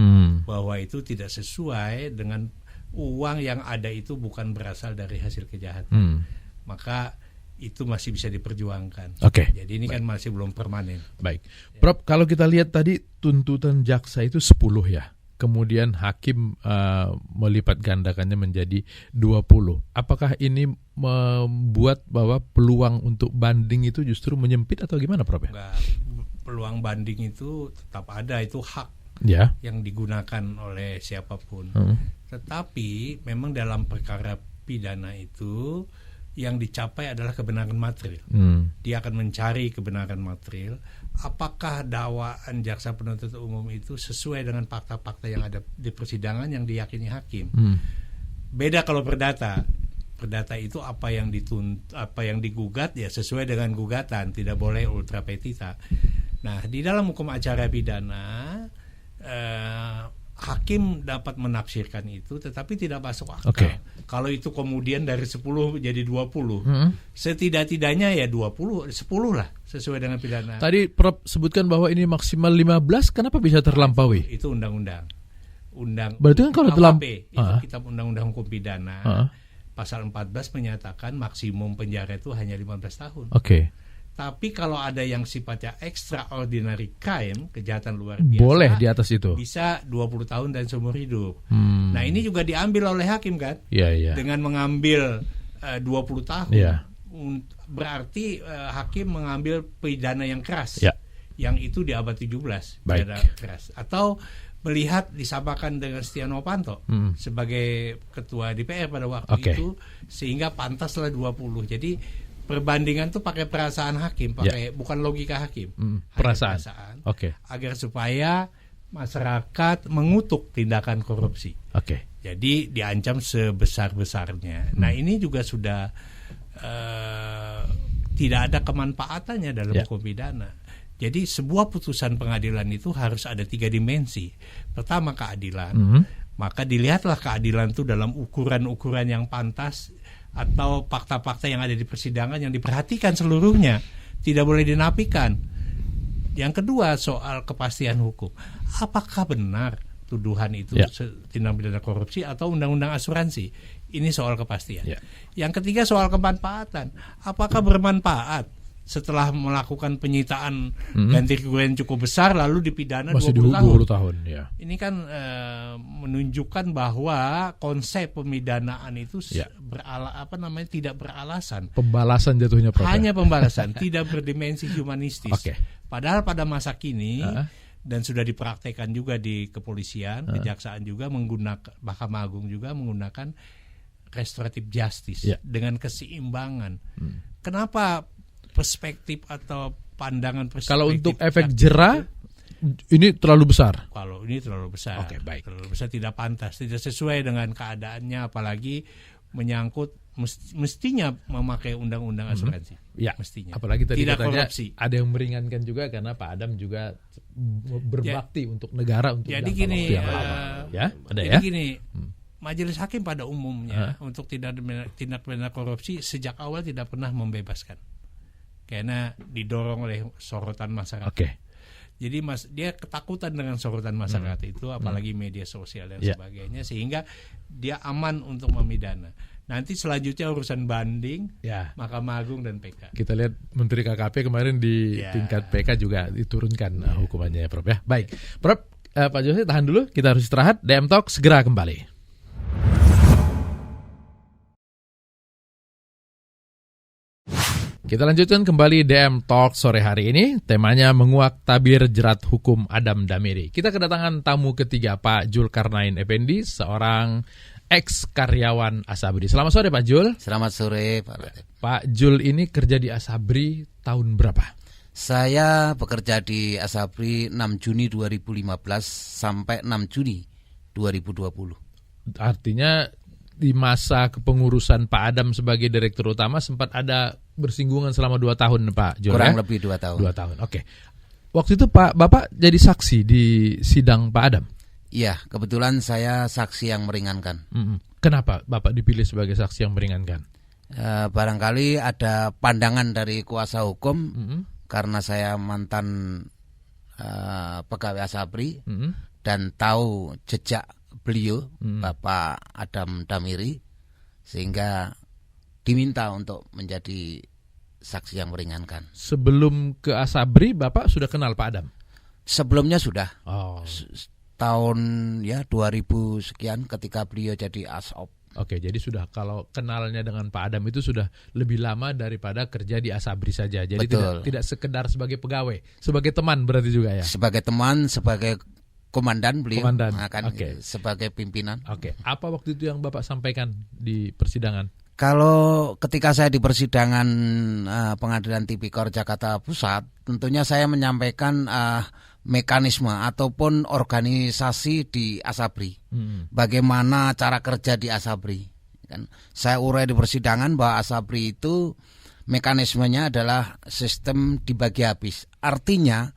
bahwa itu tidak sesuai dengan uang yang ada, itu bukan berasal dari hasil kejahatan. Maka itu masih bisa diperjuangkan. Jadi ini kan masih belum permanen. Baik, Prof, kalau kita lihat tadi tuntutan jaksa itu 10 ya. Kemudian hakim melipat gandakannya menjadi 20. Apakah ini membuat bahwa peluang untuk banding itu justru menyempit atau gimana, Prof? Enggak, peluang banding itu tetap ada, itu hak yang digunakan oleh siapapun. Tetapi memang dalam perkara pidana itu yang dicapai adalah kebenaran material. Dia akan mencari kebenaran material. Apakah dakwaan jaksa penuntut umum itu sesuai dengan fakta-fakta yang ada di persidangan yang diyakini hakim? Beda kalau perdata. Perdata itu apa yang digugat ya sesuai dengan gugatan, tidak boleh ultra petita. Nah, di dalam hukum acara pidana hakim dapat menafsirkan itu, tetapi tidak masuk akal. Kalau itu kemudian dari 10 jadi 20, setidak-tidaknya ya 20, 10 lah sesuai dengan pidana. Tadi Prof sebutkan bahwa ini maksimal 15, kenapa bisa terlampaui? Itu undang-undang. Berarti kan kalau itu kitab undang-undang hukum pidana, pasal 14 menyatakan maksimum penjara itu hanya 15 tahun. Tapi kalau ada yang sifatnya extraordinary crime, kejahatan luar biasa, boleh di atas itu. Bisa 20 tahun dan seumur hidup. Nah, ini juga diambil oleh hakim kan? Dengan mengambil 20 tahun. Berarti hakim mengambil pidana yang keras. Yang itu di abad 17, pidana keras. Atau melihat disamakan dengan Setia Novanto sebagai ketua DPR pada waktu itu, sehingga pantaslah 20. Jadi perbandingan tuh pakai perasaan hakim, bukan logika hakim, perasaan. Agar supaya masyarakat mengutuk tindakan korupsi. Jadi diancam sebesar-besarnya. Nah, ini juga sudah tidak ada kemanfaatannya dalam hukum pidana. Jadi sebuah putusan pengadilan itu harus ada 3 dimensi. Pertama, keadilan. Maka dilihatlah keadilan itu dalam ukuran-ukuran yang pantas, atau fakta-fakta yang ada di persidangan yang diperhatikan seluruhnya, tidak boleh dinafikan. Yang kedua, soal kepastian hukum. Apakah benar tuduhan itu tindak pidana korupsi atau undang-undang asuransi? Ini soal kepastian. Yang ketiga, soal kemanfaatan. Apakah bermanfaat setelah melakukan penyitaan ganti kerugian cukup besar lalu dipidana 20 tahun. Ini kan menunjukkan bahwa konsep pemidanaan itu tidak beralasan. Pembalasan jatuhnya, Prof. Hanya pembalasan, tidak berdimensi humanistis. Padahal pada masa kini dan sudah dipraktekkan juga di kepolisian, kejaksaan juga menggunakan, Mahkamah Agung juga menggunakan restoratif justice, dengan keseimbangan. Kenapa perspektif atau pandangan perspektif? Kalau untuk efek jera ini terlalu besar. Kalau ini terlalu besar, Oke, baik. terlalu besar, tidak pantas, tidak sesuai dengan keadaannya, apalagi menyangkut mestinya memakai undang-undang asuransi. Ya, mestinya. Apalagi tadi tidak katanya korupsi. ada yang meringankan juga karena Pak Adam juga berbakti untuk negara untuk jadi jangka gini, waktu yang lama. Ya, ada jadi ya. gini, majelis hakim pada umumnya untuk tindak pidana korupsi sejak awal tidak pernah membebaskan, karena didorong oleh sorotan masyarakat. Oke. Jadi dia ketakutan dengan sorotan masyarakat itu, apalagi media sosial dan sebagainya, sehingga dia aman untuk memidana. Nanti selanjutnya urusan banding, Mahkamah Agung dan PK. Kita lihat Menteri KKP kemarin di tingkat PK juga diturunkan hukumannya ya, Prof ya. Baik, Prof, Pak Jose tahan dulu, kita harus istirahat. DM Talk segera kembali. Kita lanjutkan kembali DM Talk sore hari ini. Temanya menguak tabir jerat hukum Adam Damiri. Kita kedatangan tamu ketiga, Pak Julkarnain Effendi, seorang ex-karyawan Asabri. Selamat sore Pak Jul. Selamat sore Pak Latif. Pak Jul ini kerja di Asabri tahun berapa? Saya bekerja di Asabri 6 Juni 2015 sampai 6 Juni 2020. Artinya di masa kepengurusan Pak Adam sebagai direktur utama sempat ada bersinggungan selama 2 tahun Pak Jul. Kurang lebih 2 tahun. 2 tahun, oke. Waktu itu Bapak jadi saksi di sidang Pak Adam? Iya, kebetulan saya saksi yang meringankan. Kenapa Bapak dipilih sebagai saksi yang meringankan? Barangkali ada pandangan dari kuasa hukum, karena saya mantan pegawai Asabri dan tahu jejak beliau, Bapak Adam Damiri, sehingga diminta untuk menjadi saksi yang meringankan. Sebelum ke Asabri, Bapak sudah kenal Pak Adam? Sebelumnya sudah. Oh. Tahun 2000 sekian ketika beliau jadi ASOP. Oke, jadi sudah kalau kenalnya dengan Pak Adam itu sudah lebih lama daripada kerja di Asabri saja. Jadi tidak sekedar sebagai pegawai, sebagai teman berarti juga ya. Sebagai teman, sebagai komandan beliau, akan sebagai pimpinan. Oke, apa waktu itu yang Bapak sampaikan di persidangan? Kalau ketika saya di persidangan Pengadilan Tipikor Jakarta Pusat, tentunya saya menyampaikan mekanisme ataupun organisasi di Asabri, bagaimana cara kerja di Asabri. Kan saya urai di persidangan bahwa Asabri itu mekanismenya adalah sistem dibagi habis, artinya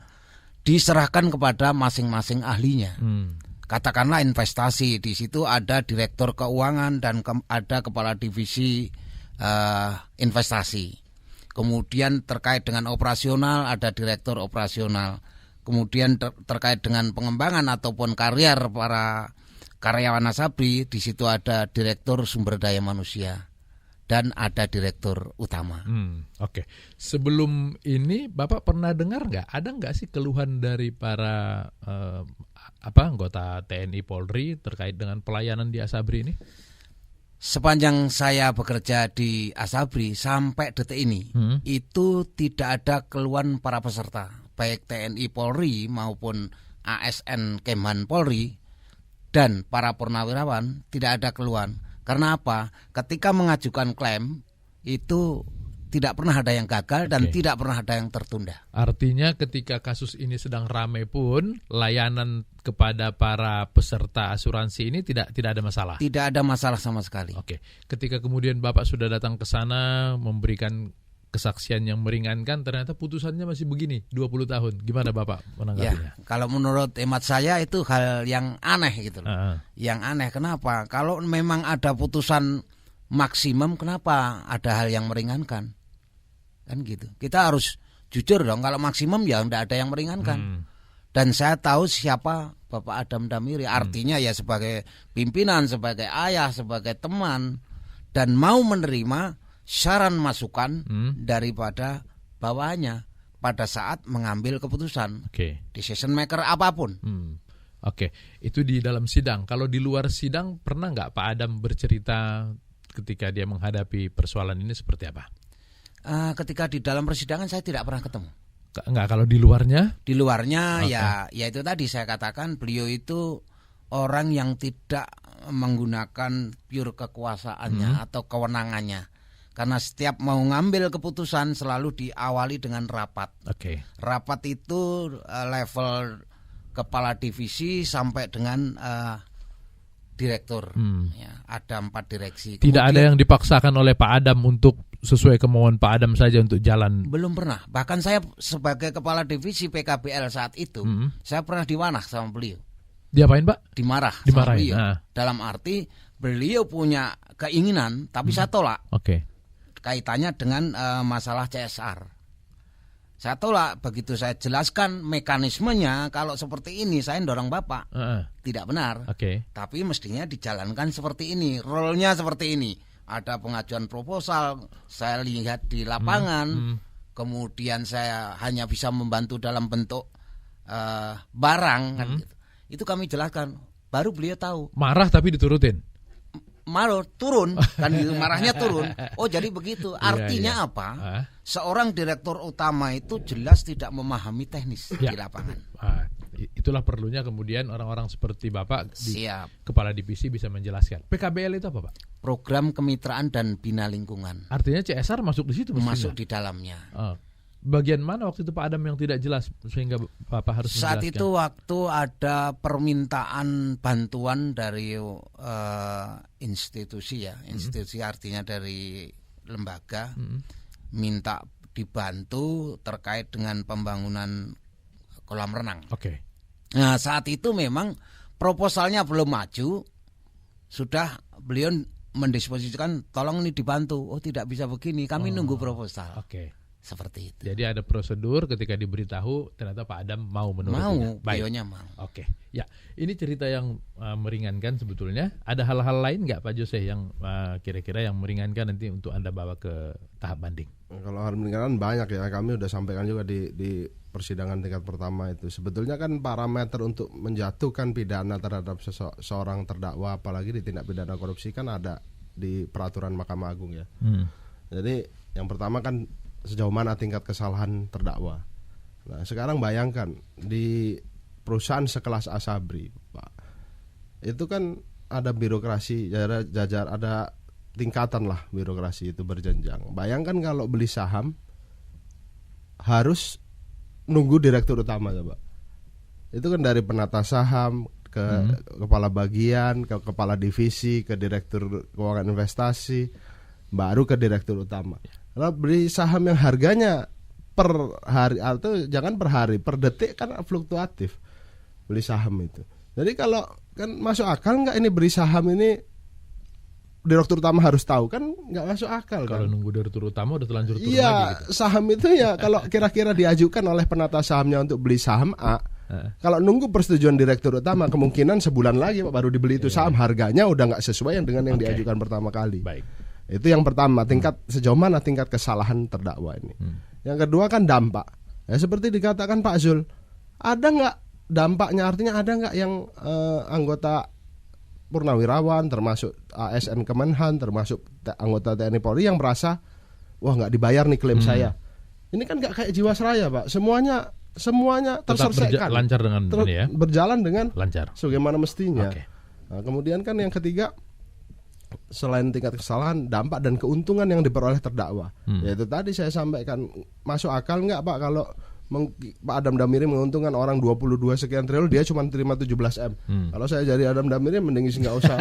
diserahkan kepada masing-masing ahlinya. Katakanlah investasi, di situ ada direktur keuangan dan ada kepala divisi investasi. Kemudian terkait dengan operasional ada direktur operasional. Kemudian terkait dengan pengembangan ataupun karier para karyawan Asabri, di situ ada direktur sumber daya manusia dan ada direktur utama. Oke. Sebelum ini Bapak pernah dengar nggak? Ada nggak sih keluhan dari para anggota TNI Polri terkait dengan pelayanan di Asabri ini? Sepanjang saya bekerja di Asabri sampai detik ini, itu tidak ada keluhan para peserta, baik TNI Polri maupun ASN Kemhan Polri dan para purnawirawan, tidak ada keluhan. Karena apa? Ketika mengajukan klaim itu tidak pernah ada yang gagal dan tidak pernah ada yang tertunda. Artinya ketika kasus ini sedang ramai pun layanan kepada para peserta asuransi ini tidak ada masalah. Tidak ada masalah sama sekali. Oke. Ketika kemudian Bapak sudah datang ke sana memberikan kesaksian yang meringankan, ternyata putusannya masih begini, 20 tahun. Gimana Bapak menanggapinya? Ya, kalau menurut hemat saya itu hal yang aneh gitu loh. Yang aneh kenapa? Kalau memang ada putusan maksimum, kenapa ada hal yang meringankan? Kan gitu. Kita harus jujur dong, kalau maksimum ya enggak ada yang meringankan. Dan saya tahu siapa Bapak Adam Damiri, artinya ya sebagai pimpinan, sebagai ayah, sebagai teman, dan mau menerima saran masukan daripada bawahannya pada saat mengambil keputusan. Decision maker apapun. Oke, itu di dalam sidang. Kalau di luar sidang pernah nggak Pak Adam bercerita ketika dia menghadapi persoalan ini seperti apa? Ketika di dalam persidangan saya tidak pernah ketemu. Nggak, kalau di luarnya? Di luarnya ya itu tadi saya katakan beliau itu orang yang tidak menggunakan pure kekuasaannya atau kewenangannya. Karena setiap mau ngambil keputusan selalu diawali dengan rapat. Rapat itu level kepala divisi sampai dengan direktur. Ya, ada 4 direksi. Tidak ada yang dipaksakan oleh Pak Adam untuk sesuai kemauan Pak Adam saja untuk jalan. Belum pernah. Bahkan saya sebagai kepala divisi PKBL saat itu, saya pernah diwanah sama beliau. Diapain, Pak? Dimarahin. Sama beliau. Dalam arti beliau punya keinginan, tapi saya tolak. Kaitannya dengan masalah CSR. Saya tolak, begitu saya jelaskan mekanismenya, kalau seperti ini saya dorong Bapak. Tidak benar. Tapi mestinya dijalankan seperti ini, role-nya seperti ini. Ada pengajuan proposal, saya lihat di lapangan, kemudian saya hanya bisa membantu dalam bentuk barang kan gitu. Itu kami jelaskan, baru beliau tahu. Marah tapi diturutin. Marah turun kan gitu, marahnya turun. Oh jadi begitu. Artinya apa? Seorang direktur utama itu jelas tidak memahami teknis di lapangan. Itulah perlunya kemudian orang-orang seperti Bapak di kepala divisi bisa menjelaskan. PKBL itu apa, Pak? Program Kemitraan dan Bina Lingkungan. Artinya CSR masuk di situ mestinya? Masuk di dalamnya. Bagian mana waktu itu Pak Adam yang tidak jelas sehingga Bapak harus menjelaskan? Saat itu waktu ada permintaan bantuan dari institusi ya, institusi artinya dari lembaga, minta dibantu terkait dengan pembangunan kolam renang. Nah saat itu memang proposalnya belum maju, sudah beliau mendisposisikan tolong ini dibantu. Oh tidak bisa begini, kami nunggu proposal. Seperti itu. Jadi ada prosedur, ketika diberitahu ternyata Pak Adam mau menurutnya. Mau, beliaunya mau. Ya, ini cerita yang meringankan sebetulnya. Ada hal-hal lain nggak Pak Jose yang kira-kira yang meringankan nanti untuk Anda bawa ke tahap banding? Kalau hal meringankan banyak ya. Kami udah sampaikan juga di persidangan tingkat pertama itu. Sebetulnya kan parameter untuk menjatuhkan pidana terhadap seorang terdakwa, apalagi di tindak pidana korupsi kan ada di peraturan Mahkamah Agung ya. Jadi yang pertama kan sejauh mana tingkat kesalahan terdakwa. Nah, sekarang bayangkan di perusahaan sekelas Asabri, Pak, itu kan ada birokrasi, jajar ada tingkatan lah birokrasi itu berjenjang. Bayangkan kalau beli saham harus nunggu direktur utama, Pak. Itu kan dari penata saham ke kepala bagian, ke kepala divisi, ke direktur keuangan investasi, baru ke direktur utama. Kalau beli saham yang harganya per hari atau jangan per hari, per detik kan fluktuatif beli saham itu. Jadi kalau kan masuk akal nggak ini beli saham ini direktur utama harus tahu, kan nggak masuk akal. Kalau nunggu direktur utama udah telanjur turun lagi gitu. Saham itu ya kalau kira-kira diajukan oleh penata sahamnya untuk beli saham A, kalau nunggu persetujuan direktur utama kemungkinan sebulan lagi Pak baru dibeli itu saham, harganya udah nggak sesuai dengan yang diajukan pertama kali. Itu yang pertama, sejauh mana tingkat kesalahan terdakwa ini. Yang kedua kan dampak. Ya seperti dikatakan Pak Zul, ada nggak dampaknya? Artinya ada nggak yang anggota purnawirawan, termasuk ASN Kemenhan, termasuk anggota TNI Polri yang merasa wah nggak dibayar nih klaim saya. Ini kan nggak kayak Jiwasraya, Pak. Semuanya terselesaikan, lancar dengan ini ya. Berjalan dengan lancar sebagaimana mestinya. Nah, kemudian kan yang ketiga, selain tingkat kesalahan, dampak dan keuntungan yang diperoleh terdakwa. Yaitu tadi saya sampaikan, masuk akal nggak Pak kalau Pak Adam Damiri menguntungkan orang 22 sekian triliun, dia cuma terima 17 M. Kalau saya jadi Adam Damiri mending nggak usah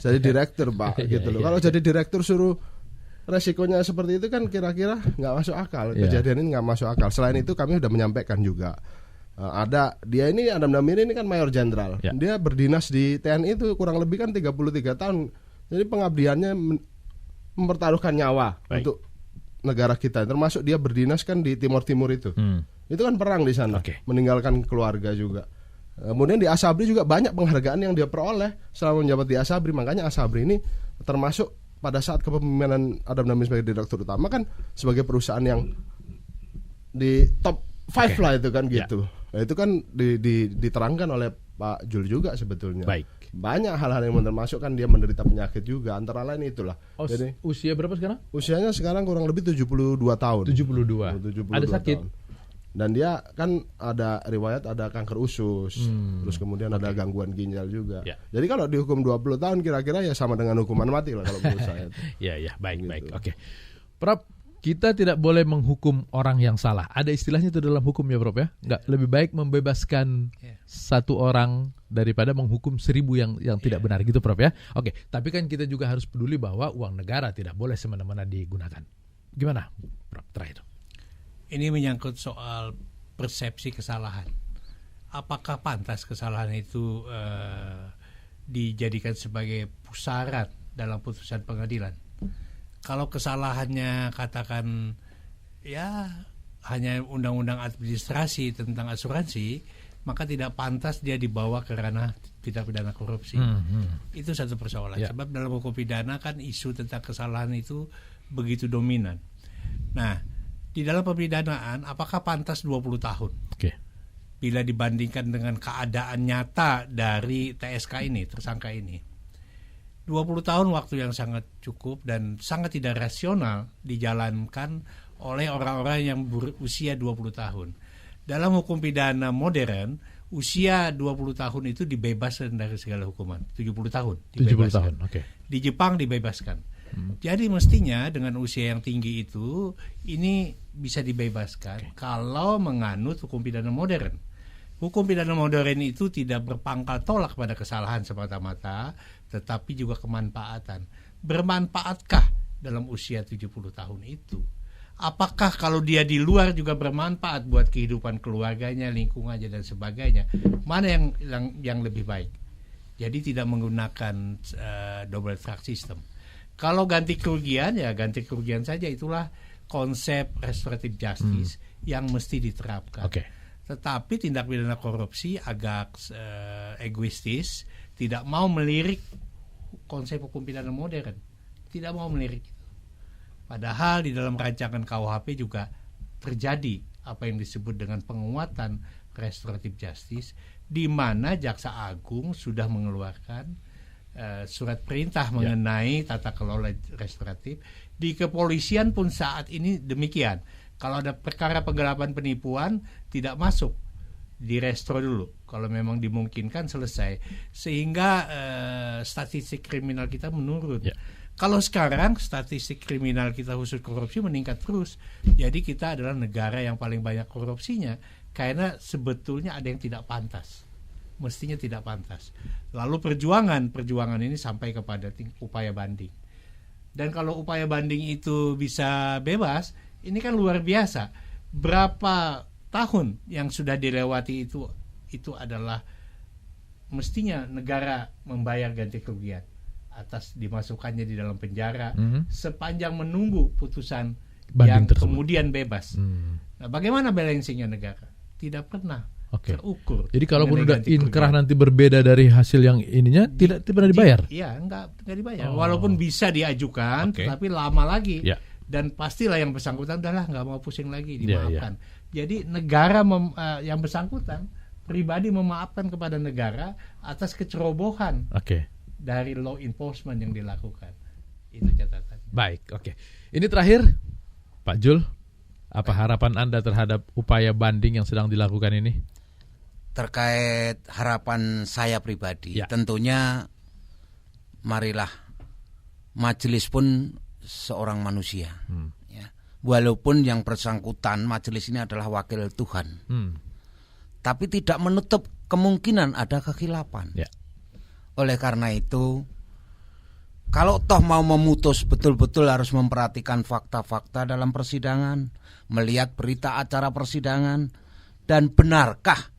jadi direktur Pak gitu loh. Kalau jadi direktur suruh resikonya seperti itu kan kira-kira nggak masuk akal. Kejadian ini nggak masuk akal. Selain itu kami sudah menyampaikan juga, ada dia ini Adam Damiri ini kan mayor jenderal. Dia berdinas di TNI itu kurang lebih kan 33 tahun. Jadi pengabdiannya mempertaruhkan nyawa untuk negara kita. Termasuk dia berdinas kan di Timur Timur itu. Itu kan perang di sana, meninggalkan keluarga juga. Kemudian di Asabri juga banyak penghargaan yang dia peroleh selama menjabat di Asabri. Makanya Asabri ini termasuk pada saat kepemimpinan Adam Damiri sebagai direktur utama kan sebagai perusahaan yang di top 5 lah itu kan gitu. Nah, itu kan diterangkan oleh Pak Jul juga sebetulnya. Banyak hal-hal yang termasuk kan dia menderita penyakit juga, antara lain itulah. Jadi usia berapa sekarang? Usianya sekarang kurang lebih 72 tahun. 72. Ada sakit? Tahun. Dan dia kan ada riwayat ada kanker usus, terus kemudian ada gangguan ginjal juga. Jadi kalau dihukum 20 tahun kira-kira ya sama dengan hukuman mati lah kalau menurut saya. Iya, baik. Oke. Prof, kita tidak boleh menghukum orang yang salah. Ada istilahnya itu dalam hukum ya, Prof ya? Nggak, lebih baik membebaskan satu orang daripada menghukum 1000 yang tidak benar gitu, Prof ya? Oke, tapi kan kita juga harus peduli bahwa uang negara tidak boleh semena-mena digunakan. Gimana, Prof, terakhir? Ini menyangkut soal persepsi kesalahan. Apakah pantas kesalahan itu dijadikan sebagai pusaran dalam putusan pengadilan? Kalau kesalahannya katakan ya hanya undang-undang administrasi tentang asuransi, maka tidak pantas dia dibawa ke ranah tindak pidana korupsi. Itu satu persoalan. Sebab dalam hukum pidana kan isu tentang kesalahan itu begitu dominan. Nah, di dalam pemidanaan apakah pantas 20 tahun? Bila dibandingkan dengan keadaan nyata dari TSK ini, tersangka ini. 20 tahun waktu yang sangat cukup dan sangat tidak rasional dijalankan oleh orang-orang yang berusia 20 tahun. Dalam hukum pidana modern, usia 20 tahun itu dibebaskan dari segala hukuman. 70 tahun dibebaskan. 70 tahun, Di Jepang dibebaskan. Jadi mestinya dengan usia yang tinggi itu ini bisa dibebaskan kalau menganut hukum pidana modern. Hukum pidana modern itu tidak berpangkal tolak pada kesalahan semata-mata, tetapi juga kemanfaatan. Bermanfaatkah dalam usia 70 tahun itu? Apakah kalau dia di luar juga bermanfaat buat kehidupan keluarganya, lingkungannya dan sebagainya? Mana yang lebih baik? Jadi tidak menggunakan double track system. Kalau ganti kerugian, ya ganti kerugian saja. Itulah konsep restorative justice yang mesti diterapkan. Tetapi tindak pidana korupsi agak egoistis, tidak mau melirik konsep hukum pidana modern. Tidak mau melirik. Padahal di dalam rancangan KUHP juga terjadi apa yang disebut dengan penguatan restorative justice, di mana Jaksa Agung sudah mengeluarkan surat perintah mengenai tata kelola restoratif. Di kepolisian pun saat ini demikian. Kalau ada perkara penggelapan penipuan tidak masuk, direstro dulu. Kalau memang dimungkinkan selesai. Sehingga statistik kriminal kita menurun. Kalau sekarang statistik kriminal kita khusus korupsi meningkat terus. Jadi kita adalah negara yang paling banyak korupsinya karena sebetulnya ada yang tidak pantas. Mestinya tidak pantas. Lalu perjuangan ini sampai kepada upaya banding. Dan kalau upaya banding itu bisa bebas, ini kan luar biasa. Berapa tahun yang sudah dilewati itu adalah mestinya negara membayar ganti kerugian atas dimasukkannya di dalam penjara sepanjang menunggu putusan banding yang tersebut kemudian bebas. Nah, bagaimana balancingnya negara? Tidak pernah terukur. Jadi kalaupun udah inkrah nanti berbeda dari hasil yang ininya tidak pernah dibayar? Iya, enggak dibayar. Walaupun bisa diajukan, tetapi lama lagi. Dan pastilah yang bersangkutan udahlah nggak mau pusing lagi, dimaafkan. Jadi negara yang bersangkutan pribadi memaafkan kepada negara atas kecerobohan dari law enforcement yang dilakukan. Itu catatan. Baik, Ini terakhir, Pak Jul, apa harapan Anda terhadap upaya banding yang sedang dilakukan ini? Terkait harapan saya pribadi, tentunya marilah majelis pun seorang manusia. Walaupun yang bersangkutan majelis ini adalah wakil Tuhan, tapi tidak menutup kemungkinan ada kekhilafan. Oleh karena itu, kalau toh mau memutus, betul-betul harus memperhatikan fakta-fakta dalam persidangan, melihat berita acara persidangan, dan benarkah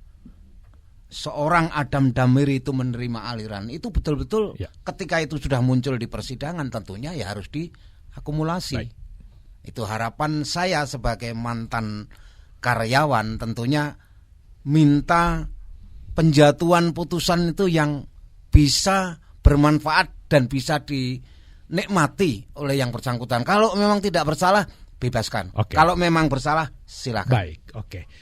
seorang Adam Damiri itu menerima aliran. Itu betul-betul ketika itu sudah muncul di persidangan, tentunya ya harus diakumulasi. Itu harapan saya sebagai mantan karyawan, tentunya minta penjatuhan putusan itu yang bisa bermanfaat dan bisa dinikmati oleh yang bersangkutan. Kalau memang tidak bersalah, bebaskan. Kalau memang bersalah, silakan. Baik,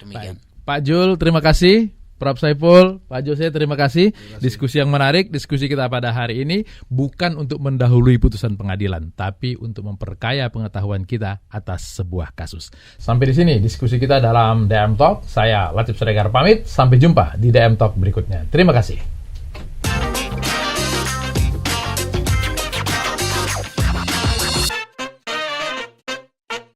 Demikian. Baik. Pak Jul, terima kasih Prof. Saiful, Pak Jose, terima kasih. Diskusi yang menarik, diskusi kita pada hari ini bukan untuk mendahului putusan pengadilan, tapi untuk memperkaya pengetahuan kita atas sebuah kasus. Sampai di sini diskusi kita dalam DM Talk. Saya Latif Siregar pamit, sampai jumpa di DM Talk berikutnya. Terima kasih.